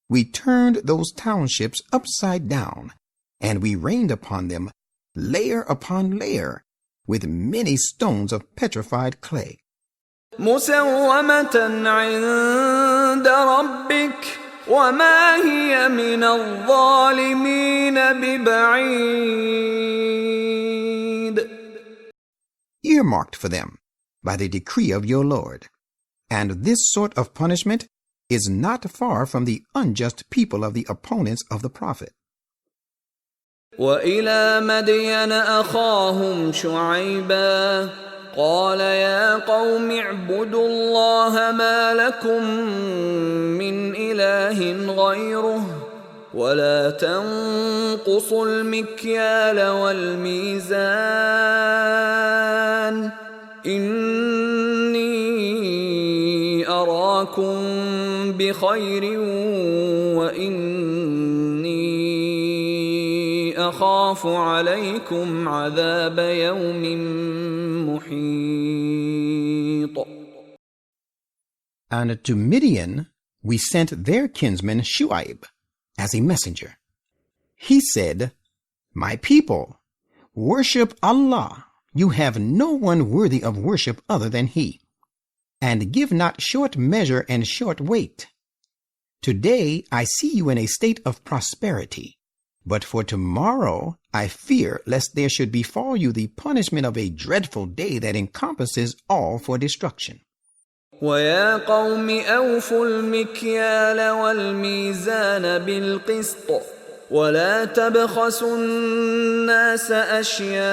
we turned those townships upside down, and we rained upon them layer upon layer with many stones of petrified clay. مسومة عند ربك وما هي من الظالمين ببعيد. Earmarked for them by the decree of your Lord. And this sort of punishment is not far from the unjust people of the opponents of the Prophet. وإلى مدين أخاهم شعيبا قال يا قوم اعبدوا الله ما لكم من إله غيره ولا تنقصوا المكيال والميزان إني أراكم بخير وإني أخاف عليكم عذاب يوم محيط. And to Midian we sent their kinsman Shu'aib as a messenger. He said, "My people, worship Allah. You have no one worthy of worship other than He. And give not short measure and short weight. Today I see you in a state of prosperity, but for tomorrow I fear lest there should befall you the punishment of a dreadful day that encompasses all for destruction." وَيَا قَوْمِ أَوْفُوا الْمِكْيَالَ وَالْمِيزَانَ بِالْقِسْطِ ولا تبخسوا الناس أشياءهم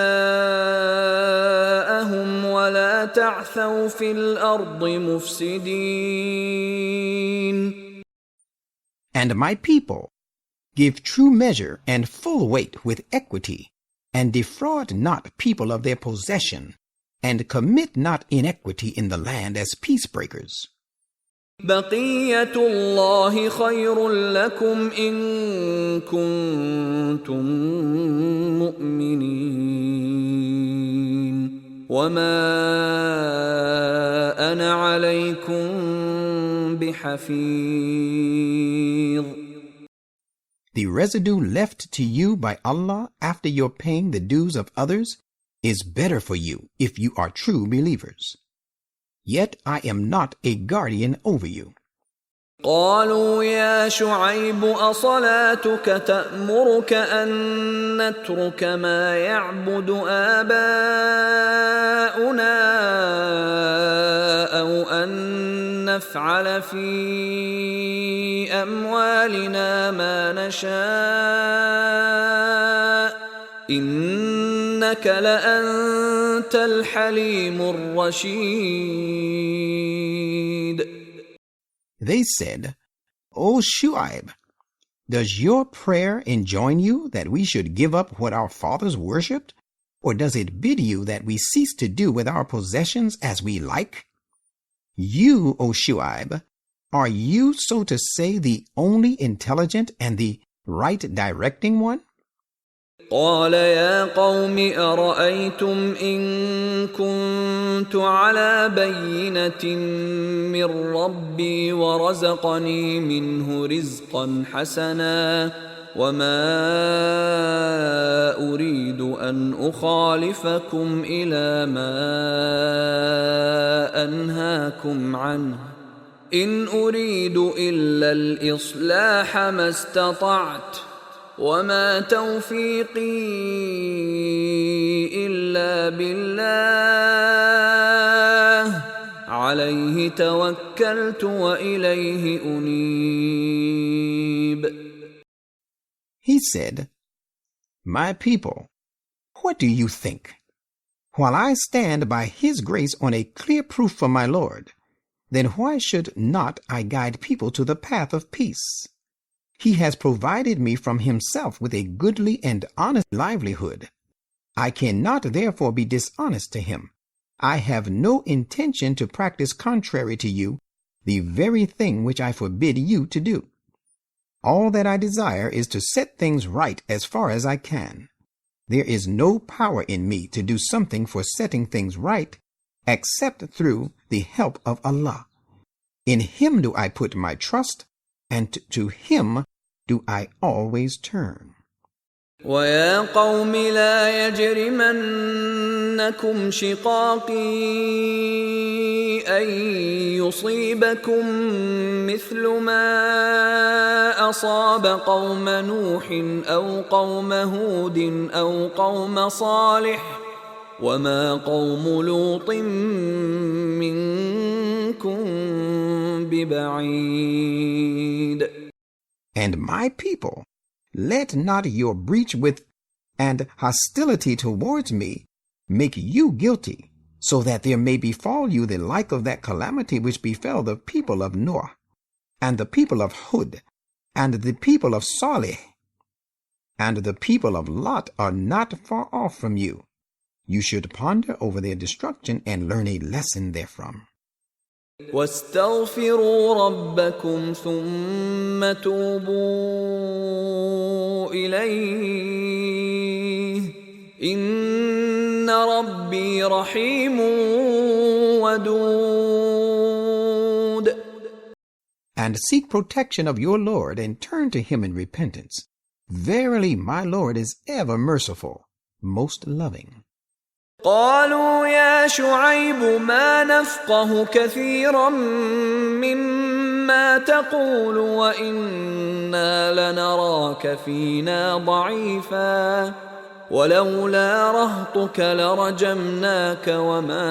ولا تعثوا في الأرض مفسدين. And my people, give true measure and full weight with equity, and defraud not people of their possession, and commit not iniquity in the land as peacebreakers. بقية الله خير لكم إن كنتم مؤمنين وما أنا عليكم بحفيظ. The residue left to you by Allah after your paying the dues of others is better for you if you are true believers. Yet I am not a guardian over you. قالوا يا شعيب أصلاتك تأمرك أن نترك ما يعبد آباؤنا أو أن نفعل في أموالنا ما نشاء إنك لأنت الحليم الرشيد. They said, O Shu'aib, does your prayer enjoin you that we should give up what our fathers worshipped? Or does it bid you that we cease to do with our possessions as we like? You, O Shu'aib, are you, so to say, the only intelligent and the right directing one? قال يا قوم أرأيتم إن كنت على بينة من ربي ورزقني منه رزقا حسنا وما أريد أن أخالفكم إلى ما أنهاكم عنه إن أريد إلا الإصلاح ما استطعت وما توفيقي إلا بالله عليه توكلت وإليه أنيب. He said, My people, what do you think? While I stand by His grace on a clear proof from my Lord, then why should not I guide people to the path of peace? He has provided me from Himself with a goodly and honest livelihood. I cannot therefore be dishonest to Him. I have no intention to practice contrary to you the very thing which I forbid you to do. All that I desire is to set things right as far as I can. There is no power in me to do something for setting things right except through the help of Allah. In Him do I put my trust, and to Him do I always turn. وَيَا قَوْمِ لَا يَجْرِمَنَّكُمْ شِقَاقِي أَن يُصِيبَكُم مِّثْلُ مَا أَصَابَ قَوْمَ نُوحٍ أَوْ قَوْمَ هُودٍ أَوْ قَوْمَ صَالِحٍ وَمَا قَوْمُ لُوطٍ مِّنكُم بِبَعِيدٍ. And my people, let not your breach with and hostility towards me make you guilty, so that there may befall you the like of that calamity which befell the people of Noah, and the people of Hud, and the people of Salih, and the people of Lot are not far off from you. You should ponder over their destruction and learn a lesson therefrom. واستغفروا ربكم ثم توبوا إليه إن ربي رحيم ودود. And seek protection of your Lord and turn to Him in repentance. Verily my Lord is ever merciful, most loving. قالوا يا شعيب ما نفقه كثيرا مما تقول وإنا لنراك فينا ضعيفا ولولا رهطك لرجمناك وما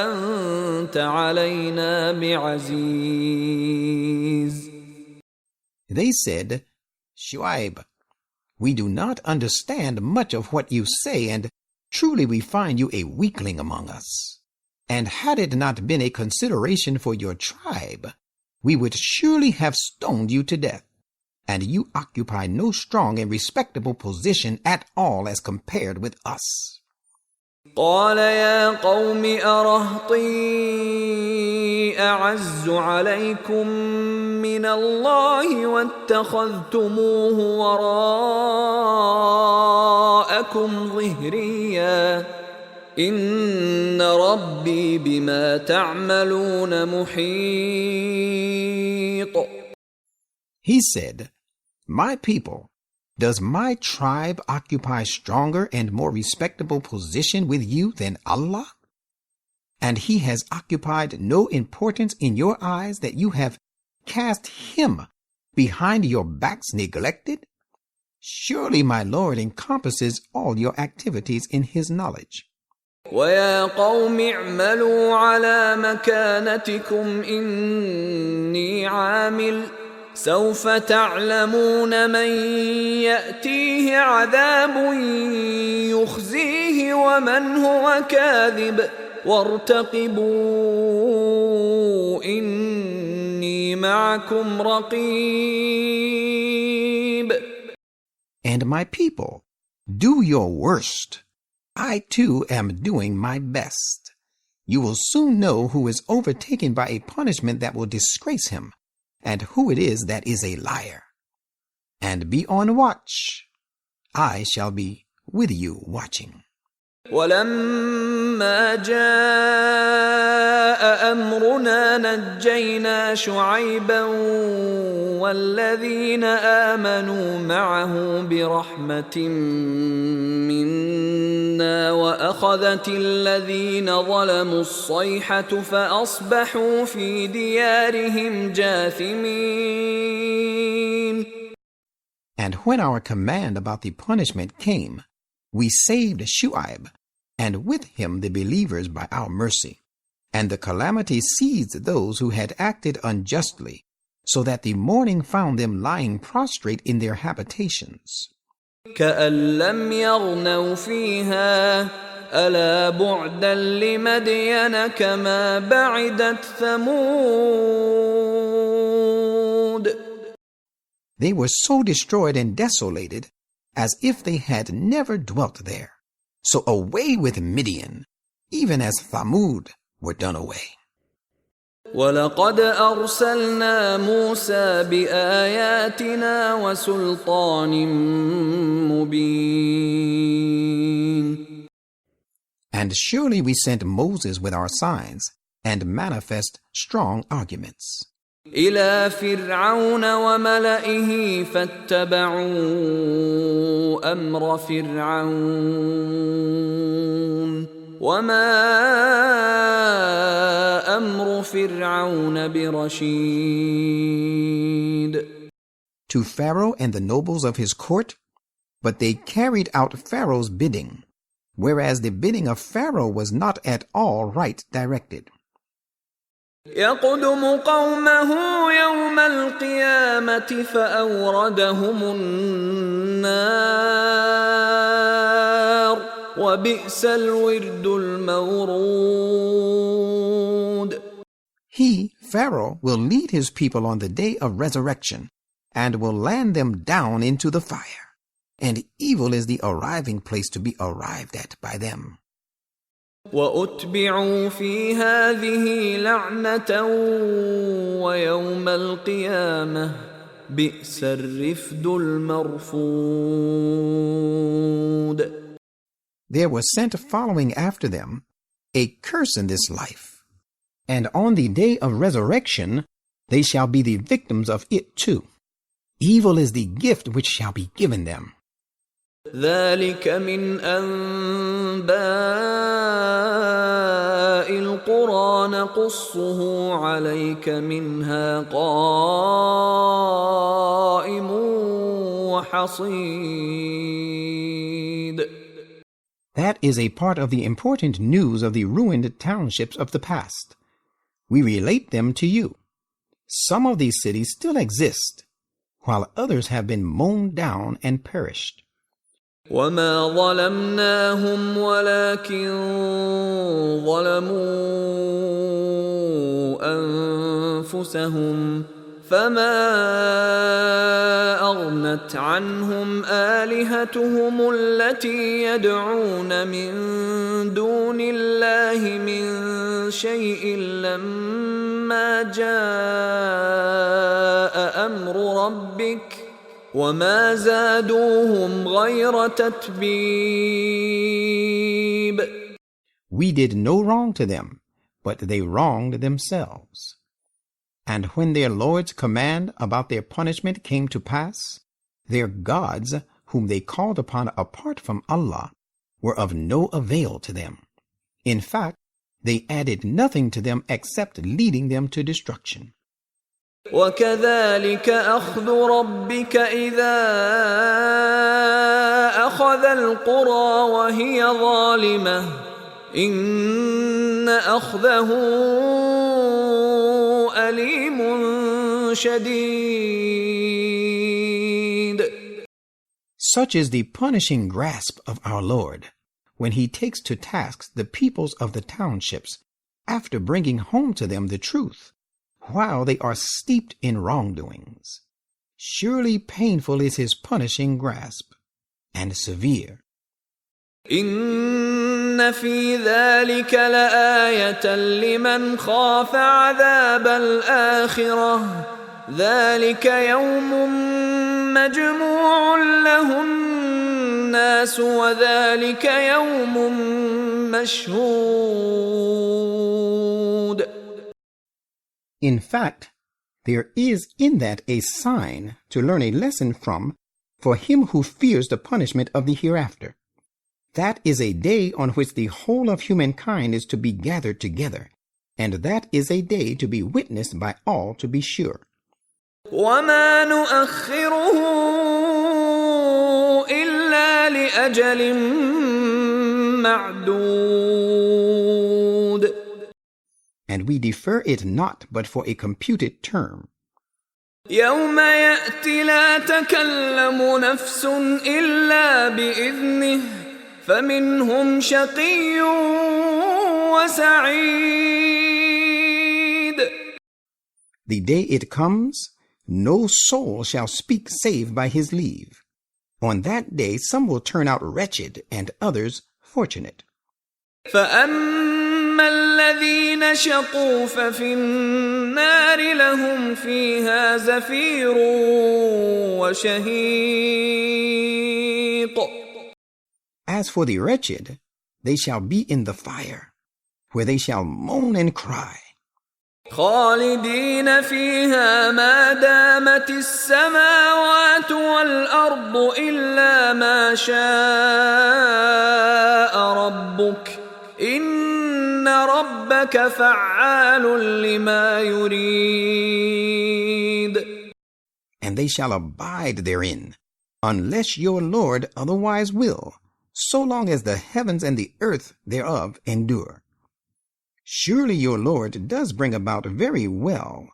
أنت علينا بعزيز. They said, Shu'aib, we do not understand much of what you say, and truly we find you a weakling among us. And had it not been a consideration for your tribe, we would surely have stoned you to death. And you occupy no strong and respectable position at all as compared with us. قال يا قوم أرهطي أعز عليكم من الله واتخذتموه وراءكم ظهريا إن ربي بما تعملون محيط. He said, My people, does my tribe occupy stronger and more respectable position with you than Allah? And he has occupied no importance in your eyes that you have cast him behind your backs neglected? Surely my Lord encompasses all your activities in his knowledge. وَيَا قَوْمِ اعْمَلُوا عَلَى مَكَانَتِكُمْ إِنِّي عَامِلٌ سوف تعلمون من يأتيه عذاب يخزيه ومن هو كاذب وارتقبوا إني معكم رقيب. And my people, do your worst. I too am doing my best. You will soon know who is overtaken by a punishment that will disgrace him, and who it is that is a liar. And be on watch. I shall be with you watching. ولما جاء أمرنا نجينا شعيبا والذين آمنوا معه برحمة منا وأخذت الذين ظلموا الصيحة فأصبحوا في ديارهم جاثمين. And when our command about the punishment came, we saved Shu'aib, and with him the believers by our mercy. And the calamity seized those who had acted unjustly, so that the morning found them lying prostrate in their habitations. كأن لم يغنوا فيها ألا بعدا لمدين كما بعدت ثمود. They were so destroyed and desolated as if they had never dwelt there. So away with Midian, even as Thamud were done away. وَلَقَدْ أَرْسَلْنَا مُوسَى بِآيَاتِنَا وَسُلْطَانٍ مُبِينٍ. And surely we sent Moses with our signs and manifest strong arguments. إِلَى فِرْعَوْنَ وَمَلَئِهِ فَاتَّبَعُوا أَمْرَ فِرْعَوْنَ وَمَا أَمْرُ فِرْعَوْنَ بِرَشِيدٍ. To Pharaoh and the nobles of his court, but they carried out Pharaoh's bidding, whereas the bidding of Pharaoh was not at all right directed. يقدم قومه يوم القيامة فأوردهم النار وبئس الورد المورود. He, Pharaoh, will lead his people on the day of resurrection and will land them down into the fire. And evil is the arriving place to be arrived at by them. وَأُتْبِعُوا فِي هَذِهِ لَعْنَةً وَيَوْمَ الْقِيَامَةِ بِئْسَ الرِّفْدُ الْمَرْفُودُ. There was sent following after them a curse in this life, and on the day of resurrection they shall be the victims of it too. Evil is the gift which shall be given them. ذلك من أنباء القرى نقصه عليك منها قائم وحصيد. That is a part of the important news of the ruined townships of the past. We relate them to you. Some of these cities still exist, while others have been mown down and perished. وما ظلمناهم ولكن ظلموا أنفسهم فما أغنت عنهم آلهتهم التي يدعون من دون الله من شيء لما جاء أمر ربك وما زادوهم غير تتبيب. We did no wrong to them, but they wronged themselves. And when their Lord's command about their punishment came to pass, their gods, whom they called upon apart from Allah, were of no avail to them. In fact, they added nothing to them except leading them to destruction. وكذلك أخذ ربك إذا أخذ القرى وهي ظالمة إن أخذه أليم شديد. Such is the punishing grasp of our Lord when he takes to task the peoples of the townships after bringing home to them the truth, while they are steeped in wrongdoings. Surely painful is his punishing grasp, and severe. إن في ذلك لآية لمن خاف عذاب الآخرة ذلك يوم مجموع له الناس وذلك يوم مشهود. In fact, there is in that a sign to learn a lesson from for him who fears the punishment of the hereafter. That is a day on which the whole of humankind is to be gathered together, and that is a day to be witnessed by all to be sure. وما نؤخره إلا لأجل معدود. And we defer it not but for a computed term. يوم يأتي لا تكلم نفس إلا بإذنه فمنهم شقي وسعيد. The day it comes, no soul shall speak save by his leave. On that day some will turn out wretched and others fortunate. فأما الذين شقوا ففي النار لهم فيها زفير وشهيق. As for the wretched, they shall be in the fire, where they shall moan and cry. خالدين فيها ما دامت السماوات والأرض إلا ما شاء ربك إن ربك فعال لما يريد. And they shall abide therein, unless your Lord otherwise will, so long as the heavens and the earth thereof endure. Surely your Lord does bring about very well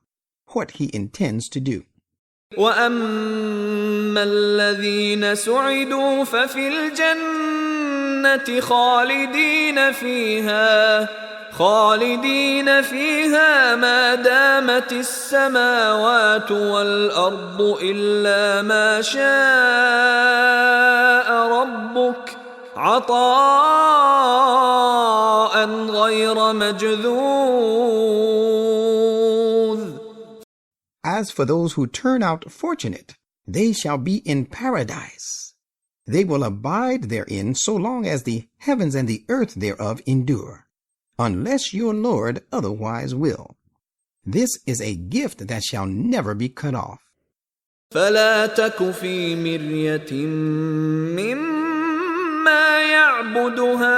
what he intends to do. وأما الذين سعدوا ففي الجنة خالدين فيها ما دامت السماوات والأرض إلا ما شاء ربك عطاء غير مجذوذ. As for those who turn out fortunate, they shall be in paradise. They will abide therein so long as the heavens and the earth thereof endure, unless your Lord otherwise will. This is a gift that shall never be cut off. فلا تك في مرية مما يعبد هؤلاء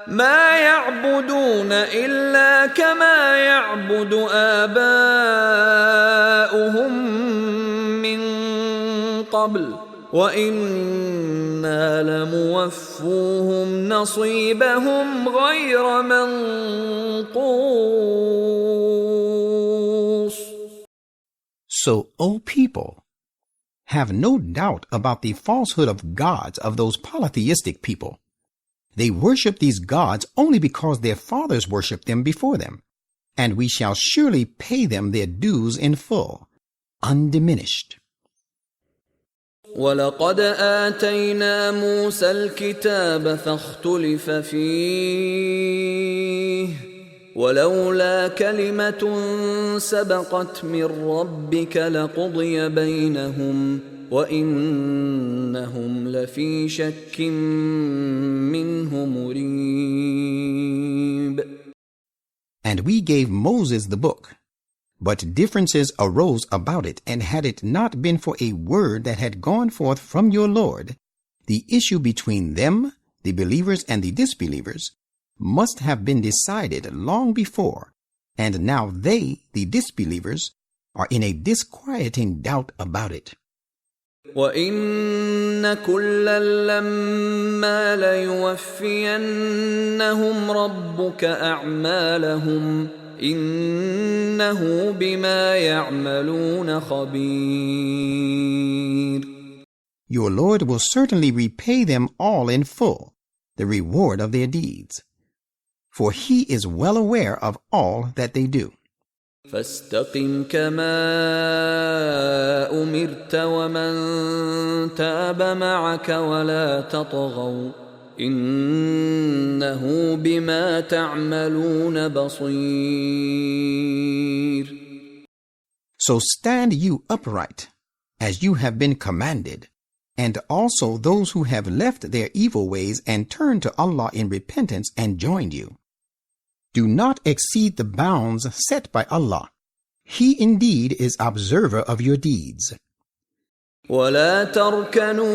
ما يعبدون إلا كما يعبد آباؤهم من قبل وإن إِنَّا لَمُوَفُّوهُمْ نَصِيبَهُمْ غَيْرَ مَنْقُوصٍ. So, O people, have no doubt about the falsehood of gods of those polytheistic people. They worship these gods only because their fathers worshipped them before them, and we shall surely pay them their dues in full, undiminished. وَلَقَدْ آتَيْنَا مُوسَى الْكِتَابَ فَاخْتُلِفَ فِيهِ وَلَوْلَا كَلِمَةٌ سَبَقَتْ مِنْ رَبِّكَ لَقُضِيَ بَيْنَهُمْ وَإِنَّهُمْ لَفِي شَكٍّ مِّنْهُ مُرِيبٍ. And we gave Moses the book, but differences arose about it, and had it not been for a word that had gone forth from your Lord, the issue between them, the believers and the disbelievers, must have been decided long before, and now they, the disbelievers, are in a disquieting doubt about it. وَإِنَّ كُلًّا لَّمَّا لَيُوَفِّيَنَّهُمْ رَبُّكَ أَعْمَالَهُمْ إِنَّهُ بِمَا يَعْمَلُونَ خَبِيرٌ. Your Lord will certainly repay them all in full, the reward of their deeds, for He is well aware of all that they do. فَاسْتَقِمْ كَمَا أُمِرْتَ وَمَنْ تَابَ مَعَكَ وَلَا تَطْغَوْا إِنَّهُ بِمَا تَعْمَلُونَ بَصِيرٌ. So stand you upright, as you have been commanded, and also those who have left their evil ways and turned to Allah in repentance and joined you. Do not exceed the bounds set by Allah. He indeed is observer of your deeds. وَلَا تَرْكَنُوا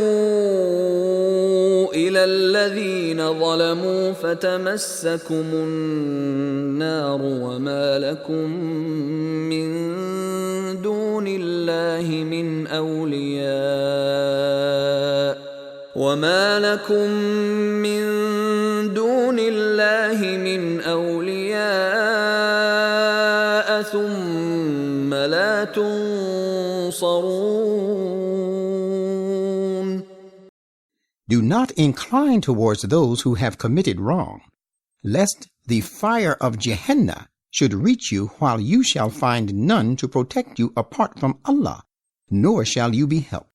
إِلَى الَّذِينَ ظَلَمُوا فَتَمَسَّكُمُ النَّارُ وَمَا لَكُم مِّن دُونِ اللَّهِ مِنْ أَوْلِيَاءَ ثُمَّ لَا تُنصَرُونَ. Do not incline towards those who have committed wrong, lest the fire of Jahannam should reach you while you shall find none to protect you apart from Allah, nor shall you be helped.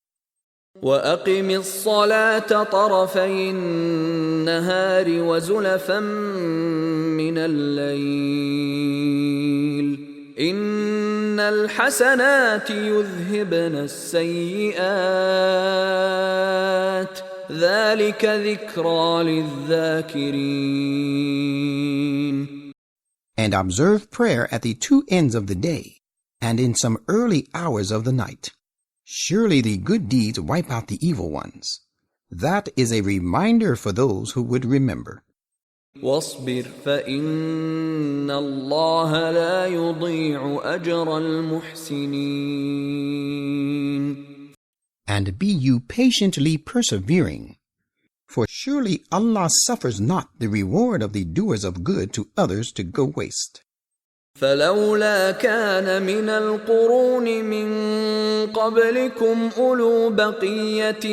وَأَقِمِ الصَّلَاةَ طَرَفَيِ النَّهَارِ وَزُلَفًا مِّنَ اللَّيْلِ إِنَّ الْحَسَنَاتِ يُذْهِبْنَ السَّيِّئَاتِ ذَلِكَ ذِكْرَى لِلذَّاكِرِينَ. And observe prayer at the two ends of the day, and in some early hours of the night. Surely the good deeds wipe out the evil ones. That is a reminder for those who would remember. وَاصْبِرْ فَإِنَّ اللَّهَ لَا يُضِيعُ أَجْرَ الْمُحْسِنِينَ. And be you patiently persevering, for surely Allah suffers not the reward of the doers of good to others to go waste. فَلَوْلَا كَانَ مِنَ الْقُرُونِ مِنْ قَبْلِكُمْ أُولُو بَقِيَّةٍ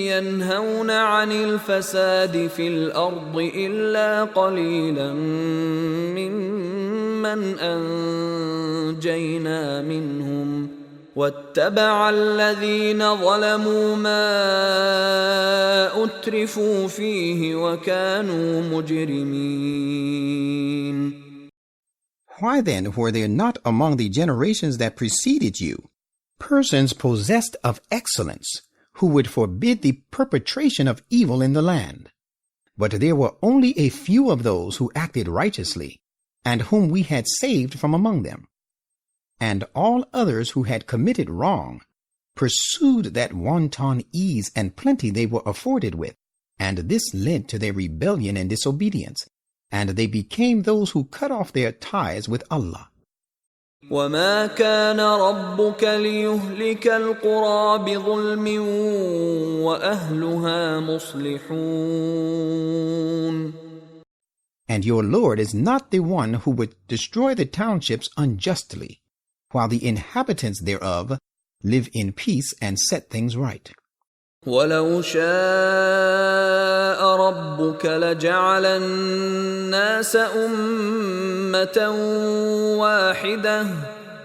يَنْهَوْنَ عَنِ الْفَسَادِ فِي الْأَرْضِ إِلَّا قَلِيلًا مِّمَّنْ أَنْجَيْنَا مِنْهُمْ وَاتَّبَعَ الَّذِينَ ظَلَمُوا مَا أُتْرِفُوا فِيهِ وَكَانُوا مُجْرِمِينَ. Why then were there not among the generations that preceded you persons possessed of excellence, who would forbid the perpetration of evil in the land? But there were only a few of those who acted righteously, and whom we had saved from among them. And all others who had committed wrong pursued that wanton ease and plenty they were afforded with, and this led to their rebellion and disobedience, and they became those who cut off their ties with Allah. وما كان ربك ليهلك القرى بظلم وأهلها مصلحون. And your Lord is not the one who would destroy the townships unjustly, while the inhabitants thereof live in peace and set things right. ولو شاء ربك لجعل الناس أمة واحدة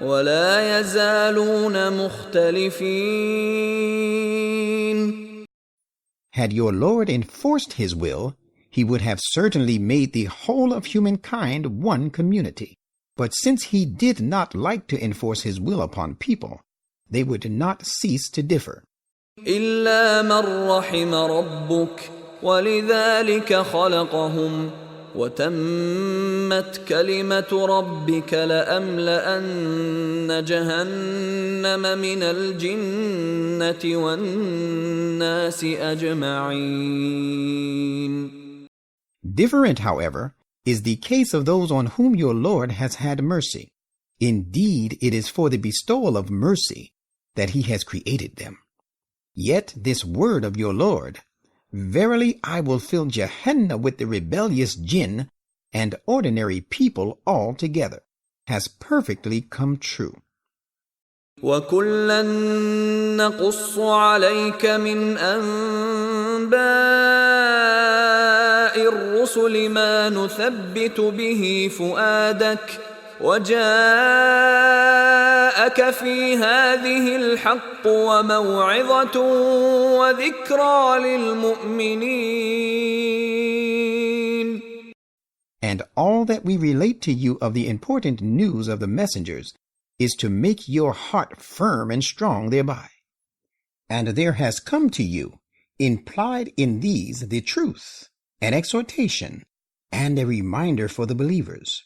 ولا يزالون مختلفين. Had your Lord enforced his will, he would have certainly made the whole of humankind one community. But since he did not like to enforce his will upon people, they would not cease to differ. إلا من رحم ربك ولذلك خلقهم وتمت كلمة ربك لأملأن جهنم من الجنة والناس أجمعين. Different, however, is the case of those on whom your Lord has had mercy. Indeed, it is for the bestowal of mercy that he has created them. Yet this word of your Lord, verily I will fill Jahannam with the rebellious jinn and ordinary people altogether, has perfectly come true. وَكُلًّا نَقُصُّ عَلَيْكَ مِنْ أَنْبَاءِ الرُّسُلِ مَا نُثَبِّتُ بِهِ فُؤَادَكَ وَجَاءَكَ فِي هَذِهِ الْحَقُّ وَمَوْعِظَةٌ وَذِكْرَى لِلْمُؤْمِنِينَ. And all that we relate to you of the important news of the messengers is to make your heart firm and strong thereby. And there has come to you, implied in these, the truth, an exhortation, and a reminder for the believers.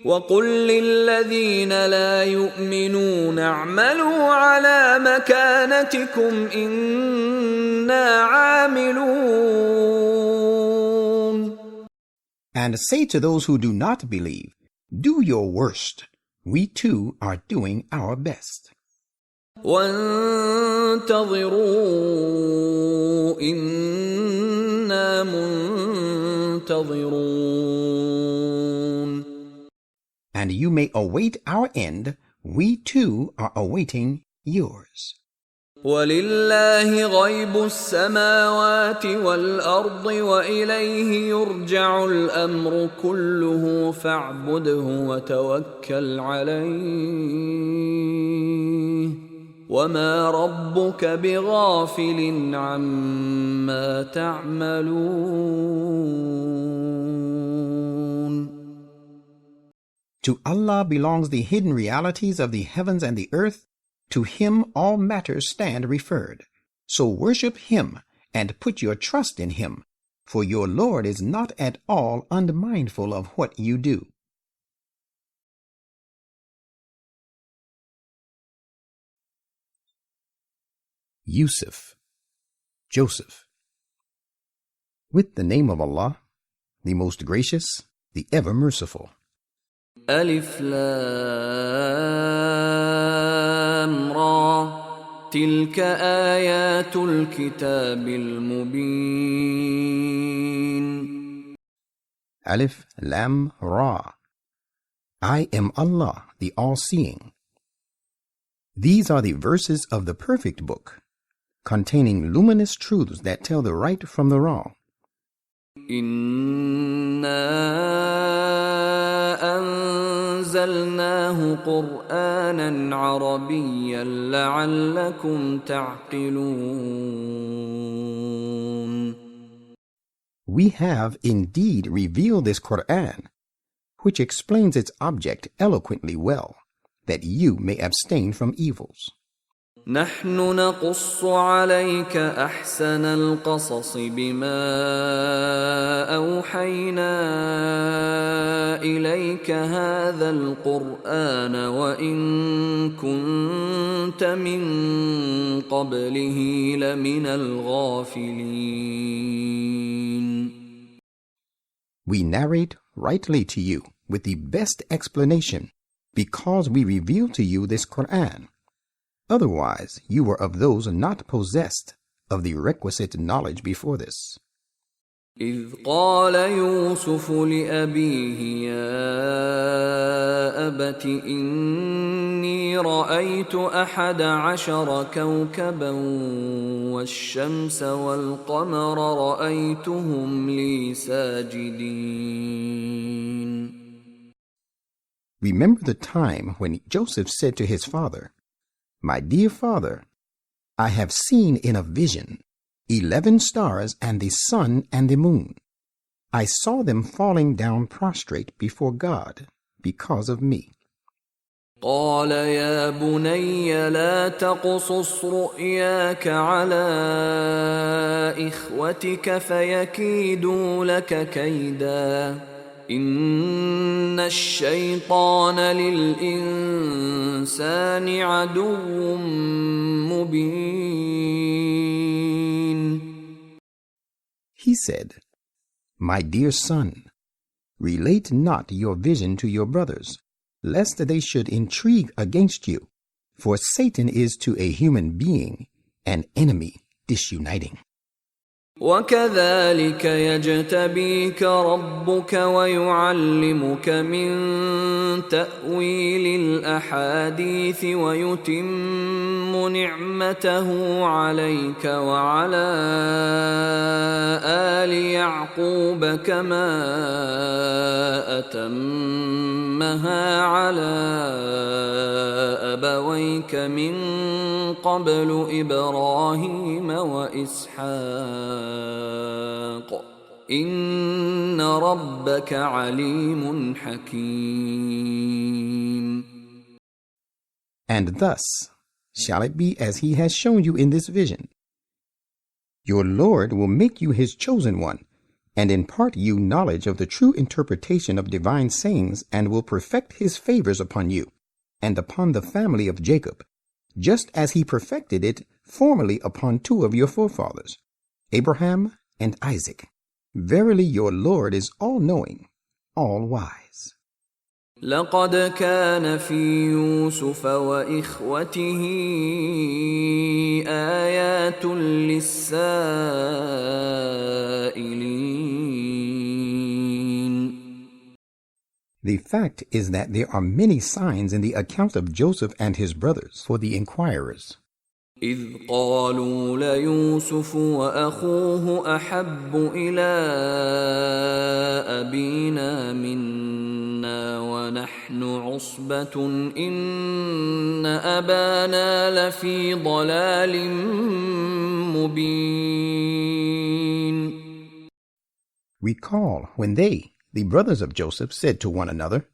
وَقُلْ لِلَّذِينَ لَا يُؤْمِنُونَ اعْمَلُوا عَلَى مَكَانَتِكُمْ إِنَّا عَامِلُونَ. And say to those who do not believe, do your worst. We too are doing our best. وَانْتَظِرُوا إِنَّا مُنْتَظِرُونَ. And you may await our end. We too are awaiting yours. وَلِلَّهِ غَيْبُ السَّمَاوَاتِ وَالْأَرْضِ وَإِلَيْهِ يُرْجَعُ الْأَمْرُ كُلُّهُ فَاعْبُدْهُ وَتَوَكَّلْ عَلَيْهِ وَمَا رَبُّكَ بِغَافِلٍ عَمَّا تَعْمَلُونَ. To Allah belongs the hidden realities of the heavens and the earth. To him all matters stand referred. So worship him and put your trust in him, for your Lord is not at all unmindful of what you do. Yusuf, Joseph. With the name of Allah, the most gracious, the ever merciful. ألف لام را تلك آيات الكتاب المبين. Alif Lam Ra. I am Allah, the all-seeing. These are the verses of the perfect book, containing luminous truths that tell the right from the wrong. أنزلناه قرآنا عربيا لعلكم تعقلون. We have indeed revealed this Quran, which explains its object eloquently well, that you may abstain from evils. نحن نقص عليك أحسن القصص بما أوحينا إليك هذا القرآن وإن كنت من قبله لمن الغافلين. We narrate rightly to you with the best explanation because we revealed to you this Quran. Otherwise, you were of those not possessed of the requisite knowledge before this. إذ قال يوسف لأبيه يا أبت إني رأيت 11 كوكبا والشمس والقمر رأيتهم لي ساجدين. Remember the time when Joseph said to his father, "My dear father, I have seen in a vision 11 stars and the sun and the moon. I saw them falling down prostrate before God because of me." قال يا بني لا تقصص رؤياك على إخوتك فيكيدوا لك كيدا إن الشيطان للإنسان عدو مبين. He said, "My dear son, relate not your vision to your brothers, lest they should intrigue against you, for Satan is to a human being an enemy disuniting." وكذلك يجتبيك ربك ويعلمك من تأويل الأحاديث ويتم نعمته عليك وعلى آل يعقوب كما أتمها على أبويك من قبل إبراهيم وإسحاق إن ربك عليم حكيم. And thus shall it be as he has shown you in this vision. Your Lord will make you his chosen one, and impart you knowledge of the true interpretation of divine sayings, and will perfect his favors upon you, and upon the family of Jacob, just as he perfected it formerly upon 2 of your forefathers, Abraham and Isaac. Verily your Lord is all-knowing, all-wise. لقد كان في يوسف وإخوته آيات للسائلين. The fact is that there are many signs in the account of Joseph and his brothers for the inquirers. إذ قالوا ليوسف وأخوه أحب إلى أبينا منا ونحن عصبة إن أبانا لفي ضلال مبين. Recall when they, the brothers of Joseph, said to one another,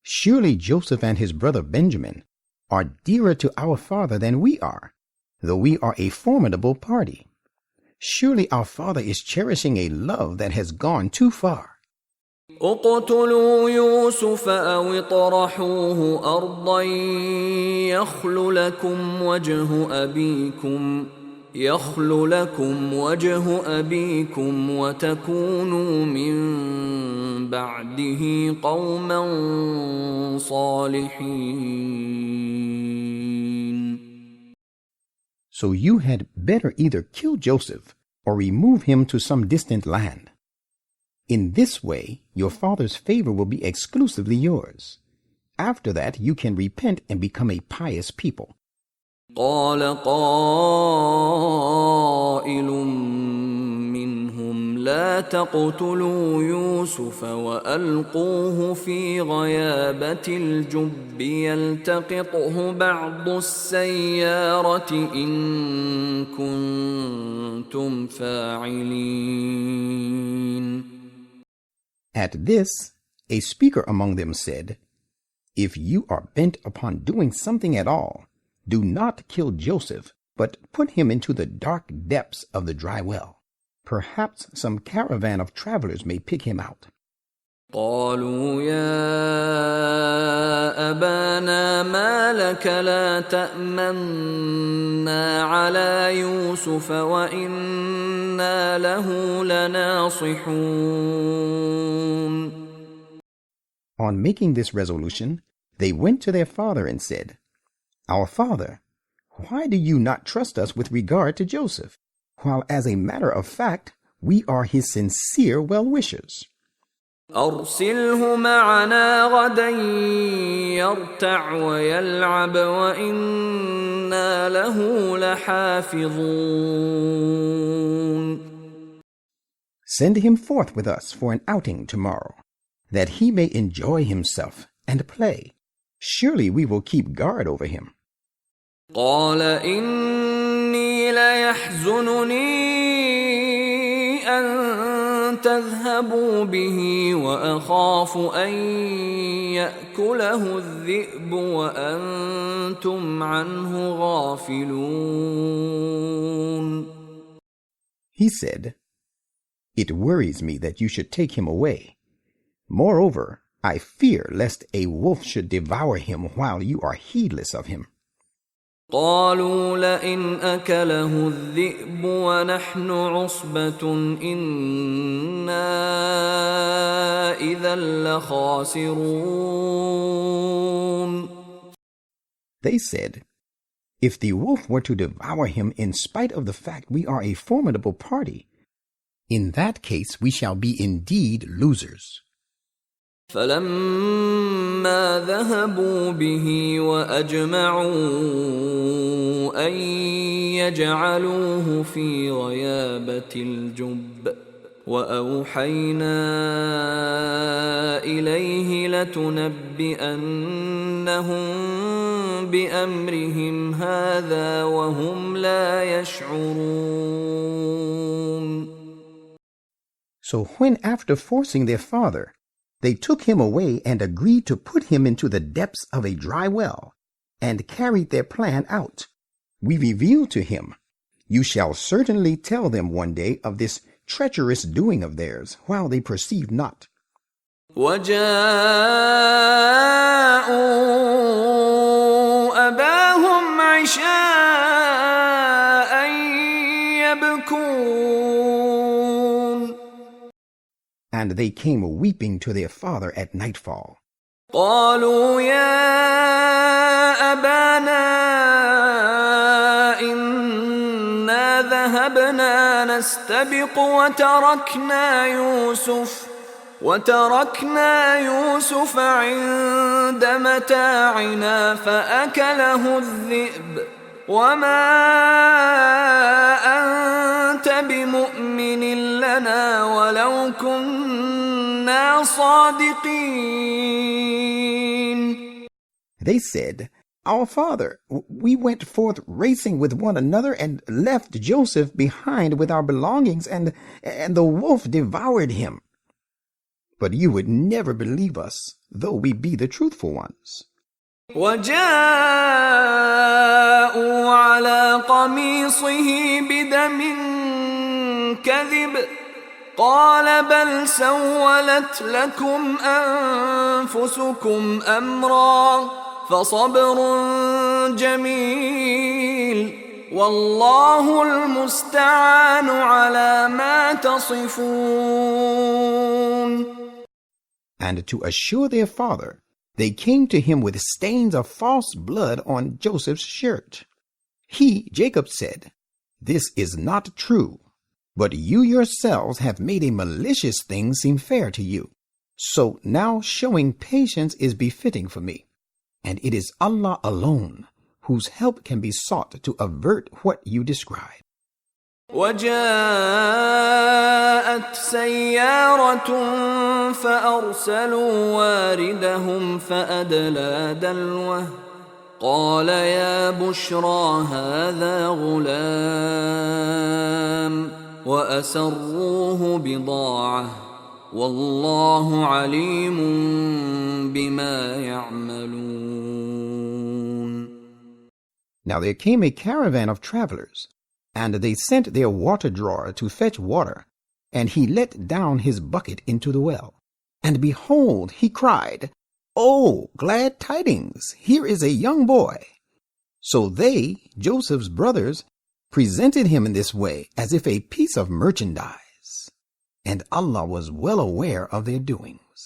"Surely Joseph and his brother Benjamin are dearer to our father than we are, though we are a formidable party. Surely our father is cherishing a love that has gone too far." اقتلوا يوسف أو اطرحوه أرضا يخل لكم وجه أبيكم وتكونوا من بعده قوما صالحين. So you had better either kill Joseph or remove him to some distant land. In this way, your father's favor will be exclusively yours. After that, you can repent and become a pious people. قال قائل منهم لا تقتلوا يوسف وألقوه في غيابة الجب يلتقطه بعض السيارة إن كنتم فاعلين. At this, a speaker among them said, "If you are bent upon doing something at all, do not kill Joseph, but put him into the dark depths of the dry well. Perhaps some caravan of travelers may pick him out." قالوا يا أبانا ما لك لا تأمنا على يوسف وإنا له لناصحون. On making this resolution, They went to their father and said, "Our father, why do you not trust us with regard to Joseph, while as a matter of fact we are his sincere well-wishers? أرسله معنا غدا يرتع ويلعب وإنا له لحافظون." Send him forth with us for an outing tomorrow, that he may enjoy himself and play. Surely we will keep guard over him. قال إني ليحزنني أن تذهبوا به وأخاف أن يأكله الذئب وأنتم عنه غافلون. He said, "It worries me that you should take him away. Moreover, I fear lest a wolf should devour him while you are heedless of him." قالوا لئن أكله الذئب ونحن عصبة إنا إذا لخاسرون. They said, "If the wolf were to devour him in spite of the fact we are a formidable party, in that case we shall be indeed losers." فلما ذهبوا به وأجمعوا أن يجعلوه في غيابة الجب وأوحينا إليه لتنبئنهم بأمرهم هذا وهم لا يشعرون. So when after forcing their father, they took him away and agreed to put him into the depths of a dry well, and carried their plan out, we revealed to him, "You shall certainly tell them one day of this treacherous doing of theirs, while they perceived not." وجاءوا أباهم عشاء يبكون. And they came weeping to their father at nightfall. قالوا يا أبانا إنا ذهبنا نستبق وتركنا يوسف عند متاعنا فأكله الذئب وما أنت بمؤمن لنا ولو كنا صادقين. They said, "Our father, we went forth racing with one another and left Joseph behind with our belongings, and the wolf devoured him. But you would never believe us, though we be the truthful ones." وجاءوا على قميصه بدم كذب قال بل سولت لكم أنفسكم أمرا فصبر جميل والله المستعان على ما تصفون. And to assure their father, they came to him with stains of false blood on Joseph's shirt. He, Jacob, said, "This is not true, but you yourselves have made a malicious thing seem fair to you. So now showing patience is befitting for me, and it is Allah alone whose help can be sought to avert what you describe." وجاءت سيارة فأرسلوا واردهم فأدلى دلوه قال يا بشرى هذا غلام وأسروه بضاعة والله عليم بما يعملون. Now there came a caravan of travelers, and they sent their water drawer to fetch water, and he let down his bucket into the well. And behold, he cried, "Oh, glad tidings! Here is a young boy." So they, Joseph's brothers, presented him in this way as if a piece of merchandise. And Allah was well aware of their doings.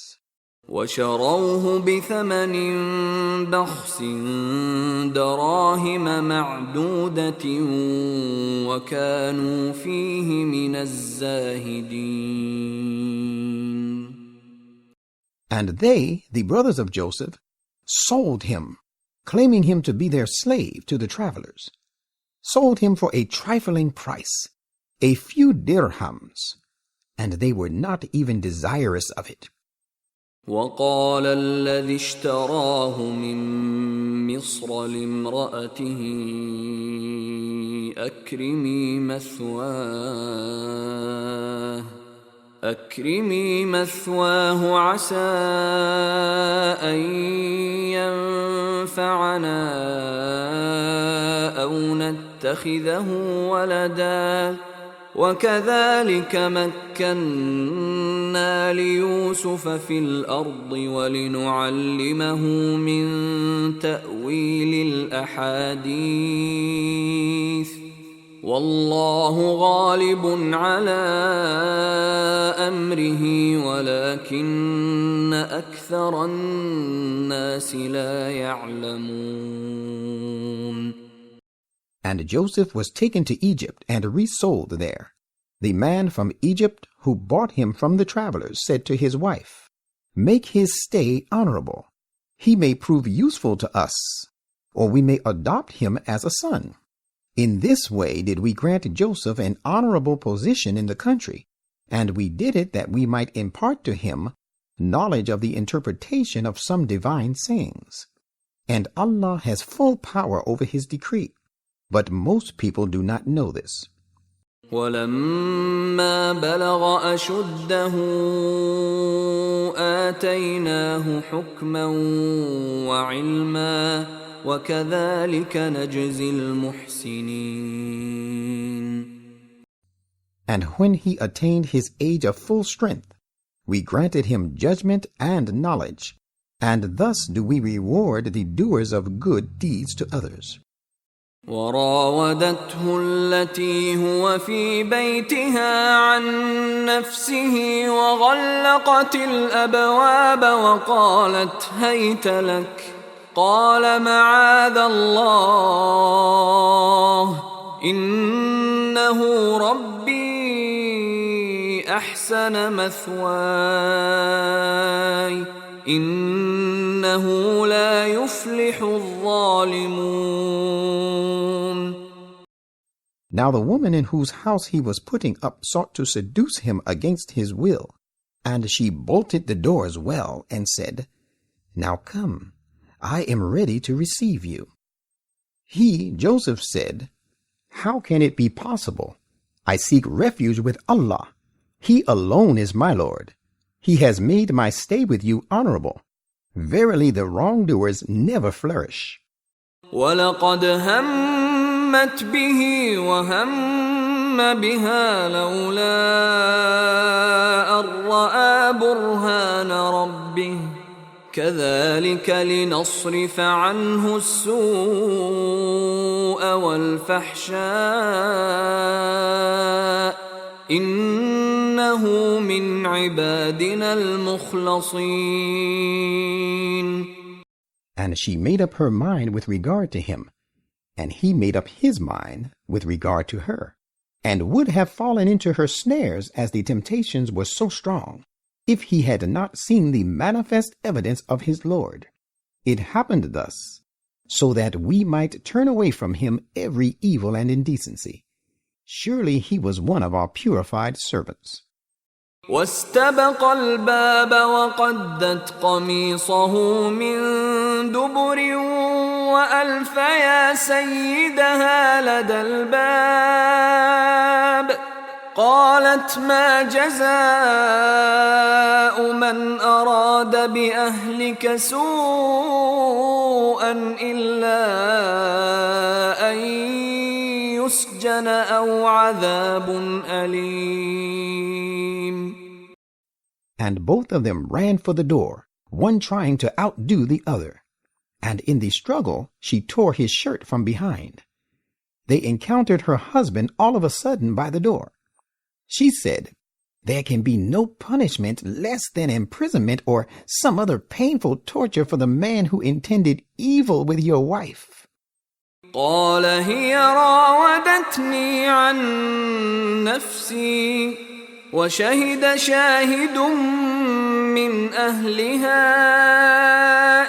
وشروه بثمن بخس دراهم معدودة وكانوا فيه من الزاهدين. And they, the brothers of Joseph, sold him, claiming him to be their slave to the travelers, sold him for a trifling price, a few dirhams, and they were not even desirous of it. وقال الذي اشتراه من مصر لامرأته أكرمي مثواه عسى أن ينفعنا أو نتخذه ولدا وكذلك مكنا ليوسف في الأرض ولنعلمه من تأويل الأحاديث والله غالب على أمره ولكن أكثر الناس لا يعلمون. And Joseph was taken to Egypt and resold there. The man from Egypt who bought him from the travelers said to his wife, "Make his stay honorable. He may prove useful to us, or we may adopt him as a son." In this way did we grant Joseph an honorable position in the country, and we did it that we might impart to him knowledge of the interpretation of some divine sayings. And Allah has full power over his decree, but most people do not know this. وَلَمَّا بَلَغَ أَشُدَّهُ آتَيْنَاهُ حُكْمًا وَعِلْمًا وَكَذَلِكَ نَجْزِي الْمُحْسِنِينَ. And when he attained his age of full strength, we granted him judgment and knowledge, and thus do we reward the doers of good deeds to others. وراودته التي هو في بيتها عن نفسه وغلقت الأبواب وقالت هيت لك قال معاذ الله إنه ربي أحسن مثواي إنه لا يفلح الظالمون. Now the woman in whose house he was putting up sought to seduce him against his will, and she bolted the doors well and said, "Now come, I am ready to receive you." He, Joseph, said, "How can it be possible? I seek refuge with Allah. He alone is my Lord. He has made my stay with you honorable. Verily the wrongdoers never flourish." وَلَقَدْ هَمَّتْ بِهِ وَهَمَّ بِهَا لَوْلَا أَن رَّأَىٰ بُرْهَانَ رَبِّهِ كَذَلِكَ لِنَصْرِفَ عَنْهُ السُّوءَ وَالْفَحْشَاءَ إِنَّهُ مِنْ عِبَادِنَا الْمُخْلَصِينَ. And she made up her mind with regard to him, and he made up his mind with regard to her, and would have fallen into her snares as the temptations were so strong, if he had not seen the manifest evidence of his Lord. It happened thus, so that we might turn away from him every evil and indecency. Surely he was one of our purified servants. واستبق الباب وقدت قميصه من دبر وألف يا سيدها لدى الباب قالت ما جزاء من أراد بأهلك سوءا إلا أن يسجن أو عذاب أليم. And both of them ran for the door, one trying to outdo the other. And in the struggle, she tore his shirt from behind. They encountered her husband all of a sudden by the door. She said, There can be no punishment less than imprisonment or some other painful torture for the man who intended evil with your wife. قال هي راودتني عن نفسي وشهد شاهد من أهلها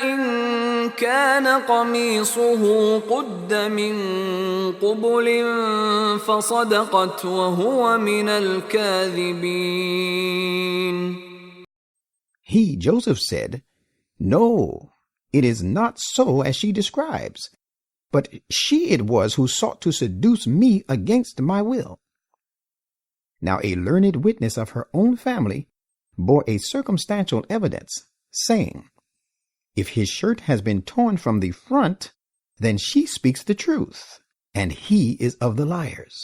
إن كان قميصه قد من قبل فصدقت وهو من الكاذبين. He, Joseph, said, "No, it is not so as she describes, but she it was who sought to seduce me against my will." Now a learned witness of her own family bore a circumstantial evidence, saying, "If his shirt has been torn from the front, then she speaks the truth, and he is of the liars."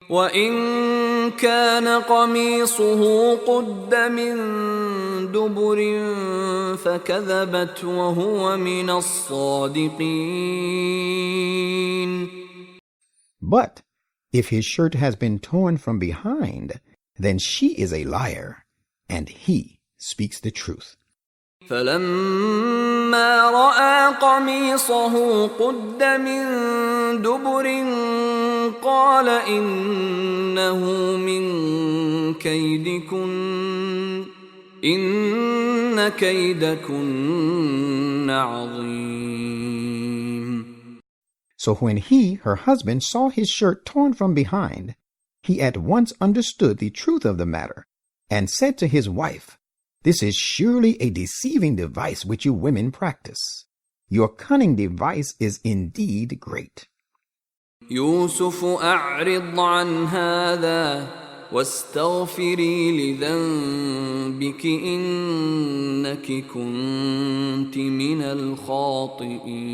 وَإِن كَانَ قَمِيصُهُ قُدَّ مِن دُبُرٍ فَكَذَبَتْ وَهُوَ مِنَ الصَّادِقِينَ. But if his shirt has been torn from behind, then she is a liar, and he speaks the truth. فَلَمَّا رَأَى قَمِيصَهُ قُدَّ مِن دُبُرٍ قَالَ إِنَّهُ مِن كَيْدِكُنَّ إِنَّ كَيْدَكُنَّ عَظِيمٌ. So when he, her husband, saw his shirt torn from behind, he at once understood the truth of the matter, and said to his wife, "This is surely a deceiving device which you women practice. Your cunning device is indeed great." يوسف أعرض عن هذا واستغفري لذنبك إنك كنت من الخاطئين.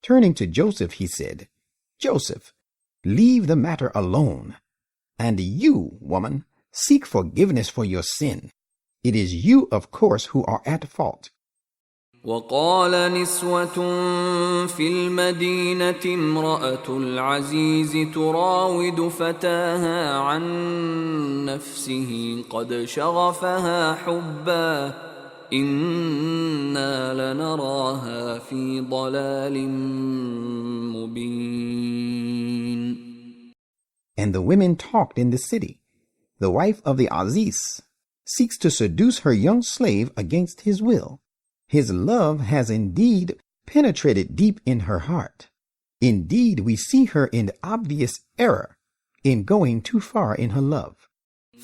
Turning to Joseph, he said, "Joseph, leave the matter alone. And you, woman, seek forgiveness for your sin. It is you, of course, who are at fault." وقال نسوة في المدينة امرأة العزيز تراود فتاها عن نفسه قد شغفها حبا إنا لنراها في ضلال مبين. And the women talked in the city. The wife of the Aziz seeks to seduce her young slave against his will. His love has indeed penetrated deep in her heart. Indeed, we see her in obvious error in going too far in her love.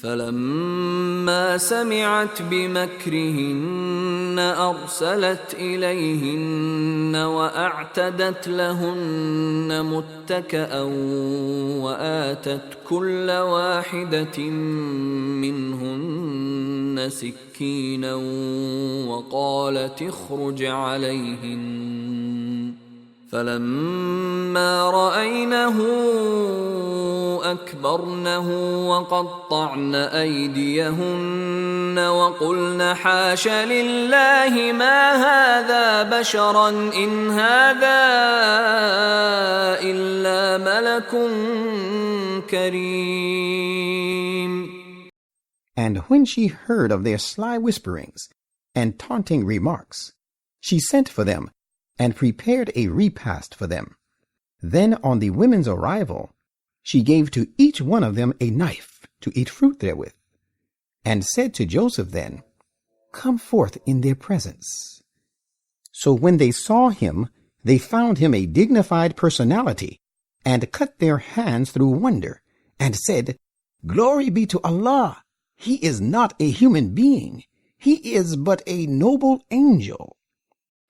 فلما سمعت بمكرهن أرسلت إليهن وأعتدت لهن متكأ وآتت كل واحدة منهن سكينا وقالت اخرج عليهن فلما رأينه أكبرنه وقطعن أيديهن وقلن حاش لله ما هذا بشرا إن هذا إلا ملك كريم. And when she heard of their sly whisperings and taunting remarks, she sent for them and prepared a repast for them. Then on the women's arrival, she gave to each one of them a knife to eat fruit therewith, and said to Joseph then, "Come forth in their presence." So when they saw him, they found him a dignified personality, and cut their hands through wonder, and said, "Glory be to Allah! He is not a human being. He is but a noble angel."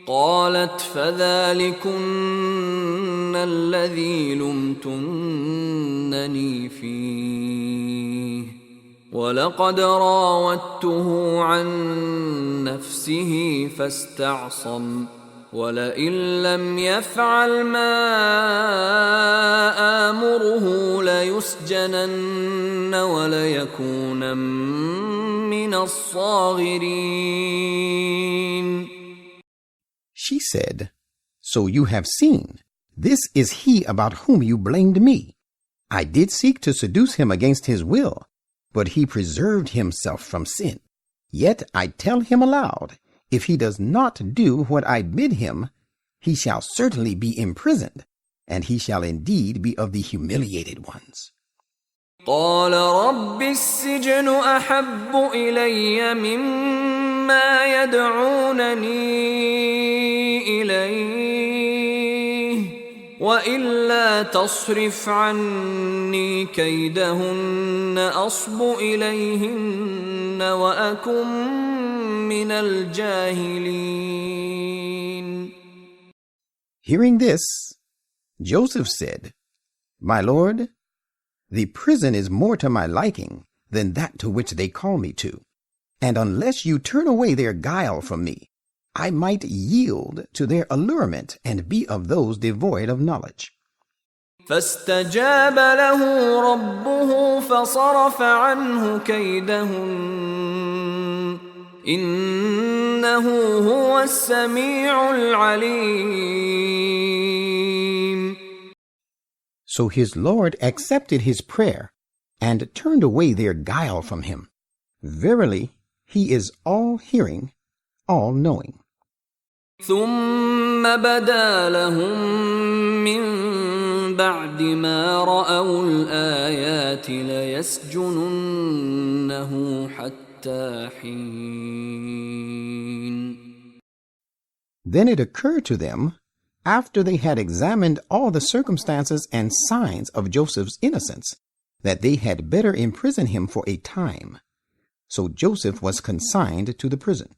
قالت فذلكن الذي لمتنني فيه ولقد راودته عن نفسه فاستعصم ولئن لم يفعل ما آمره ليسجنن وليكون من الصاغرين. She said, "So you have seen, this is he about whom you blamed me. I did seek to seduce him against his will, but he preserved himself from sin. Yet I tell him aloud, if he does not do what I bid him, he shall certainly be imprisoned, and he shall indeed be of the humiliated ones. قال رب السجن أحب إلي مما يدعونني إليه وإلا تصرف عني كيدهن أصب إليهن وأكن من الجاهلين. Hearing this, Joseph said, My Lord, the prison is more to my liking than that to which they call me to, and unless you turn away their guile from me, I might yield to their allurement and be of those devoid of knowledge. فاستجاب له ربه فصرف عنه كيدهن إنه هو السميع العليم. So his Lord accepted his prayer and turned away their guile from him. Verily, he is all-hearing, all-knowing. ثم بدا لهم من بعد ما رأوا الآيات ليسجننه حتى حين. Then it occurred to them, after they had examined all the circumstances and signs of Joseph's innocence, that they had better imprison him for a time. So Joseph was consigned to the prison.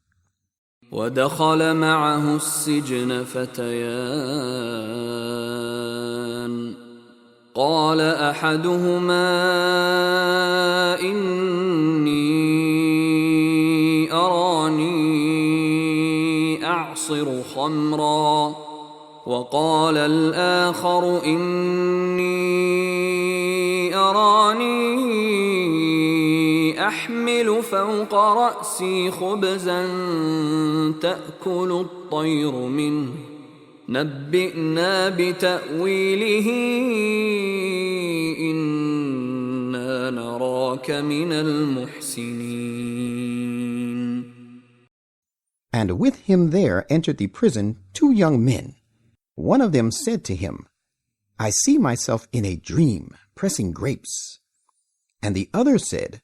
ودخل معه السجن فتيان قال أحدهما إني أراني أعصر خمرا وقال الآخر إني أراني أحمل فوق رأسي خبزا تأكل الطير منه نبئنا بتأويله إنا نراك من المحسنين. And with him there entered the prison 2 young men. One of them said to him, I see myself in a dream, pressing grapes. And the other said,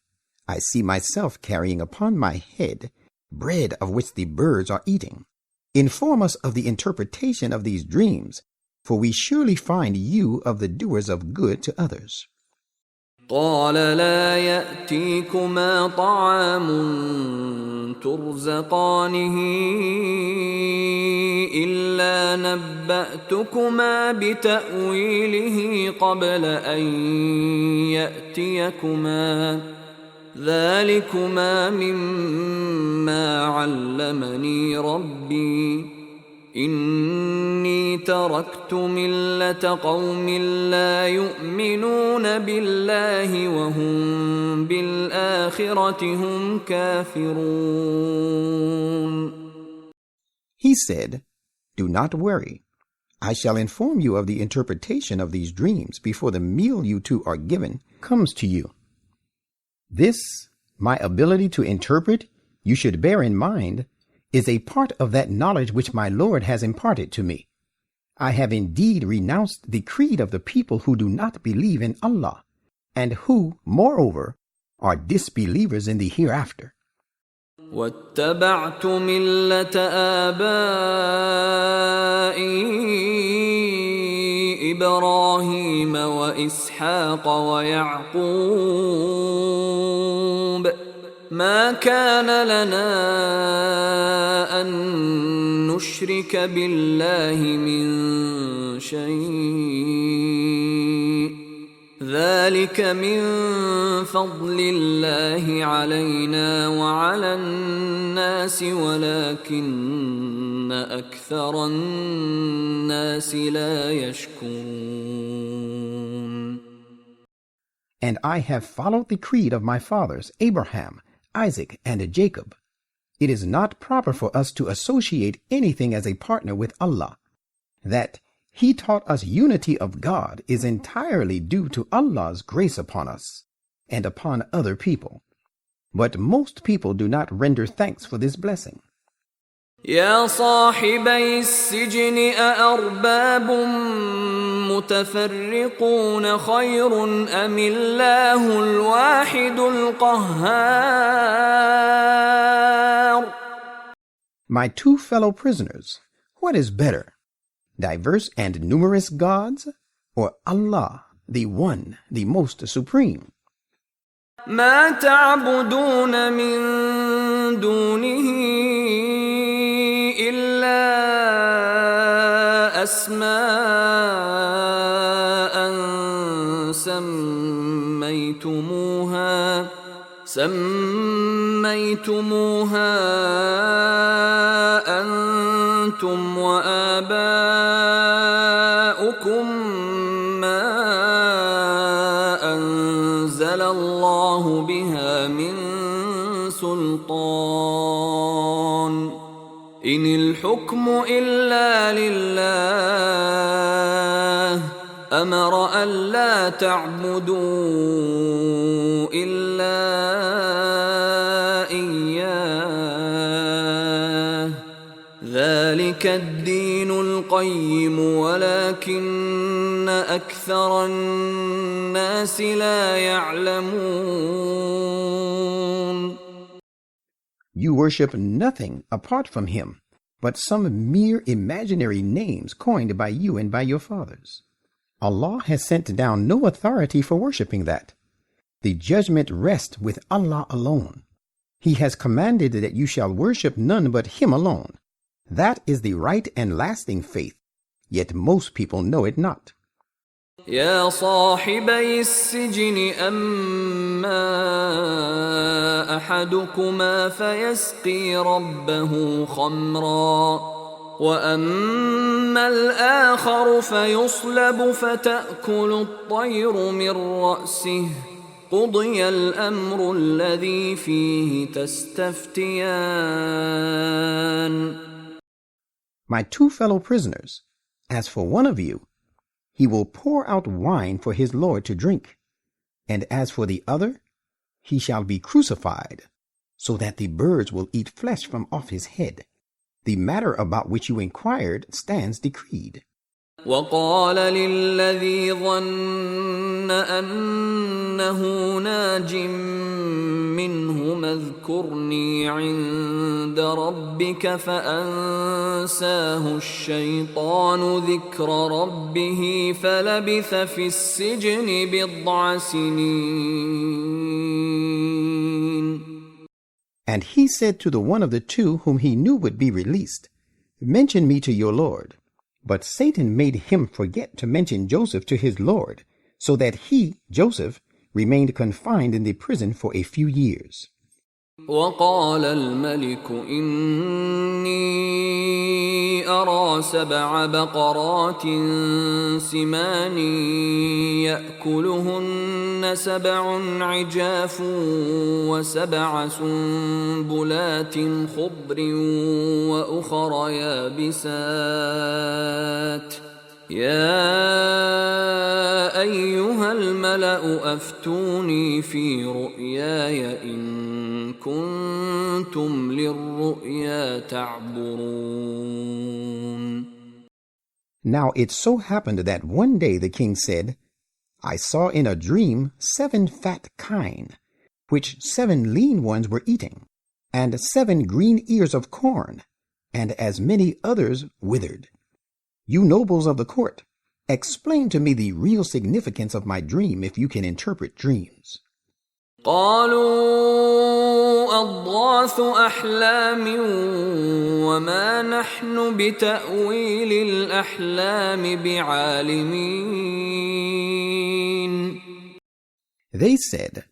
I see myself carrying upon my head bread of which the birds are eating. Inform us of the interpretation of these dreams, for we surely find you of the doers of good to others. قال لا يأتيكما طعام ترزقانه إلا نبأتكما بتأويله قبل أن يأتيكما ذلكما مما علمني ربي إني تركت ملة قوم لا يؤمنون بالله وهم بالآخرة هم كافرون. He said, Do not worry. I shall inform you of the interpretation of these dreams before the meal you two are given comes to you. This, my ability to interpret, you should bear in mind, is a part of that knowledge which my Lord has imparted to me. I have indeed renounced the creed of the people who do not believe in Allah, and who, moreover, are disbelievers in the hereafter. واتبعت ملة آبائي إبراهيم وإسحاق ويعقوب ما كان لنا أن نشرك بالله من شيء ذلك من فضل الله علينا وعلى الناس ولكن أكثر الناس لا يشكرون. And I have followed the creed of my fathers, Abraham, Isaac, and Jacob. It is not proper for us to associate anything as a partner with Allah. That He taught us unity of God is entirely due to Allah's grace upon us and upon other people. But most people do not render thanks for this blessing. يا صاحبي السجن أأرباب متفرقون خير أم الله الواحد القهار. My two fellow prisoners, what is better, diverse and numerous gods, or Allah, the One, the Most Supreme? ما تعبدون من دونه إلا أسماء سميتموها أنتم وآباؤكم ما أنزل الله بها من سلطان إن الحكم إلا لله أمر ألا تعبدوا إلا إياه ذلك الدين القيم ولكن أكثر الناس لا يعلمون. You worship nothing apart from him, but some mere imaginary names coined by you and by your fathers. Allah has sent down no authority for worshiping that. The judgment rests with Allah alone. He has commanded that you shall worship none but him alone. That is the right and lasting faith, yet most people know it not. يا صاحبي السجن أما أحدكما فيسقي ربه خمرا وأما الآخر فيصلب فتأكل الطير من رأسه قضي الأمر الذي فيه تستفتيان. My two fellow prisoners, as for one of you, he will pour out wine for his Lord to drink, and as for the other, he shall be crucified, so that the birds will eat flesh from off his head. The matter about which you inquired stands decreed. وقال للذي ظن أنه ناج منهم اذكرني عند ربك فأنساه الشيطان ذكر ربه فلبث في السجن بضع سنين. And he said to the one of the two whom he knew would be released, mention me to your Lord. But Satan made him forget to mention Joseph to his Lord, so that he, Joseph, remained confined in the prison for a few years. وقال الملك إني أرى 7 بقرات سمان يأكلهن 7 عجاف و7 سنبلات خضر وأخر يابسات يا أيها الملأ أفتوني في رؤياي إن كنتم للرؤيا تعبرون. Now it so happened that one day the king said, I saw in a dream 7 fat kine, which 7 lean ones were eating, and 7 green ears of corn, and as many others withered. You nobles of the court, explain to me the real significance of my dream if you can interpret dreams. قالوا أضغاث أحلام وما نحن بتأويل الأحلام بعالمين. They said,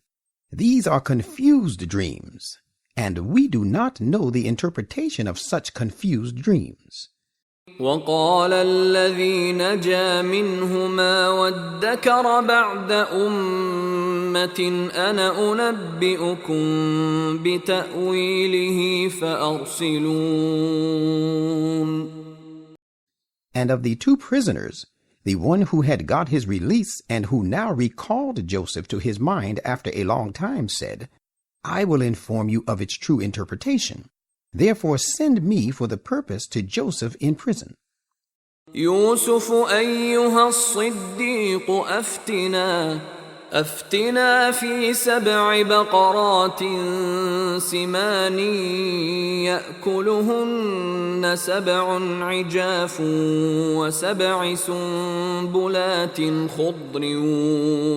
these are confused dreams, and we do not know the interpretation of such confused dreams. وقال الذي نجا منهما وادكر بعد أمة أنا أنبئكم بتأويله فأرسلون. And of the two prisoners, the one who had got his release and who now recalled Joseph to his mind after a long time said, I will inform you of its true interpretation. Therefore send me for the purpose to Joseph in prison. يوسف أيها الصديق أفتنا في 7 بقرات سمان يأكلهن 7 عجاف و7 سنبلات خضر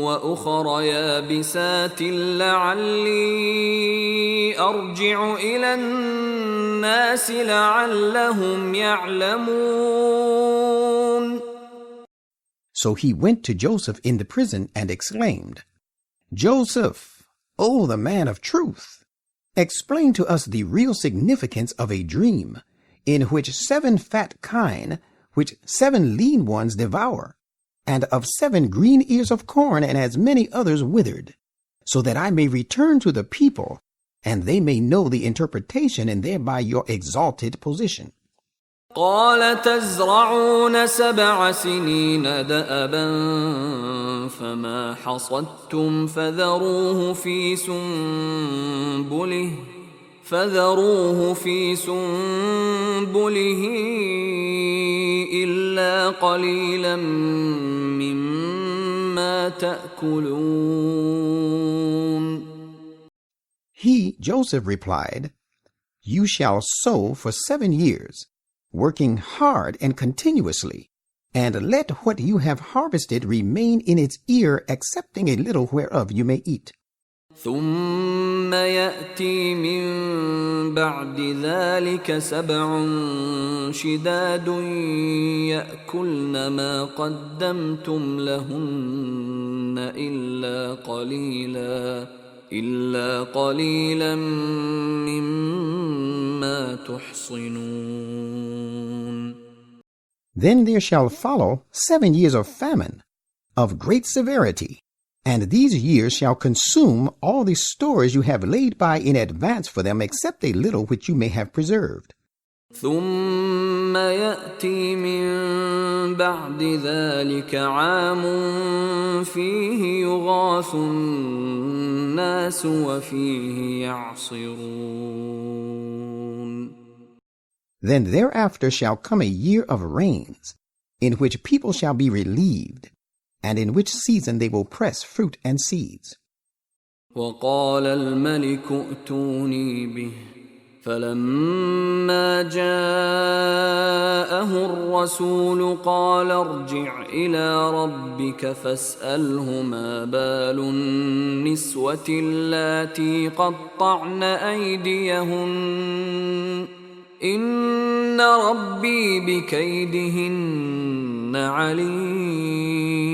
وأخر يابسات لعلي أرجع إلى الناس لعلهم يعلمون. So he went to Joseph in the prison and exclaimed, Joseph, O the man of truth, explain to us the real significance of a dream in which 7 fat kine, which 7 lean ones devour, and of 7 green ears of corn and as many others withered, so that I may return to the people, and they may know the interpretation and thereby your exalted position. قال تزرعون 7 سنين دأبا فما حصدتم فذروه في سنبله إلا قليلا مما تأكلون. He, Joseph, replied, You shall sow for 7 years, working hard and continuously, and let what you have harvested remain in its ear, excepting a little whereof you may eat. ثم يأتي من بعد ذلك 7 شداد يأكلن ما قدمتم لهن إلا قليلا مما تحصنون. Then there shall follow 7 years of famine, of great severity, and these years shall consume all the stores you have laid by in advance for them, except a little which you may have preserved. ثم يأتي من بعد ذلك عام فيه يغاث الناس وفيه يعصرون. Then thereafter shall come a year of rains, in which people shall be relieved, and in which season they will press fruit and seeds. وقال الملك ائتوني به فلما جاءه الرسول قال ارجع إلى ربك فاسأله ما بال النسوة اللاتي قطعن أيديهن إن ربي بكيدهن عليم.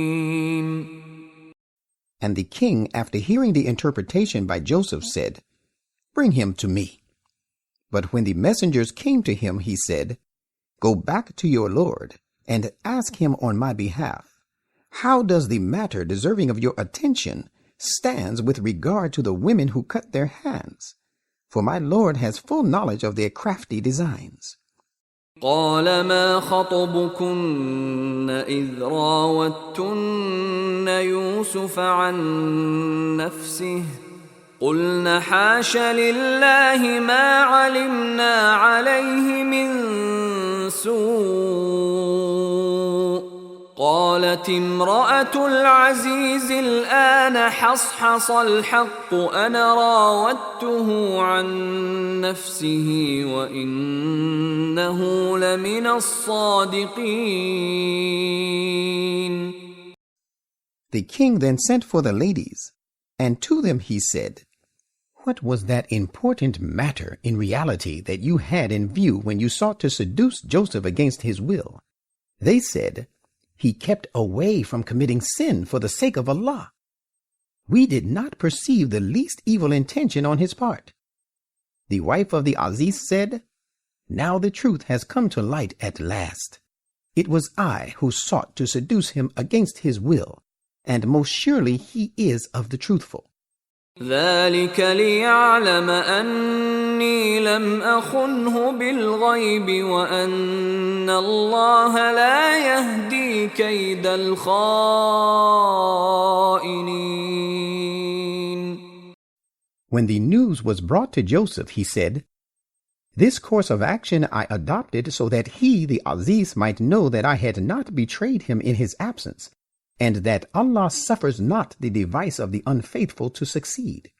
And the king, after hearing the interpretation by Joseph, said, Bring him to me. But when the messengers came to him, he said, Go back to your lord, and ask him on my behalf, how does the matter deserving of your attention stands with regard to the women who cut their hands? For my lord has full knowledge of their crafty designs. قال ما خطبكن إذ راوتن يوسف عن نفسه قلنا حاش لله ما علمنا عليه من سوء قالت امرأة العزيز الآن حصحص الحق أنا راودته عن نفسه وإنه لمن الصادقين. The king then sent for the ladies, and to them he said, What was that important matter in reality that you had in view when you sought to seduce Joseph against his will? They said, He kept away from committing sin for the sake of Allah. We did not perceive the least evil intention on his part. The wife of the Aziz said, Now the truth has come to light at last. It was I who sought to seduce him against his will, and most surely he is of the truthful. ذلك ليعلم أني لم أخنه بالغيب وأن الله لا يهدي كيد الخائنين. When the news was brought to Joseph, he said, "This course of action I adopted so that he, the Aziz, might know that I had not betrayed him in his absence, and that Allah suffers not the device of the unfaithful to succeed."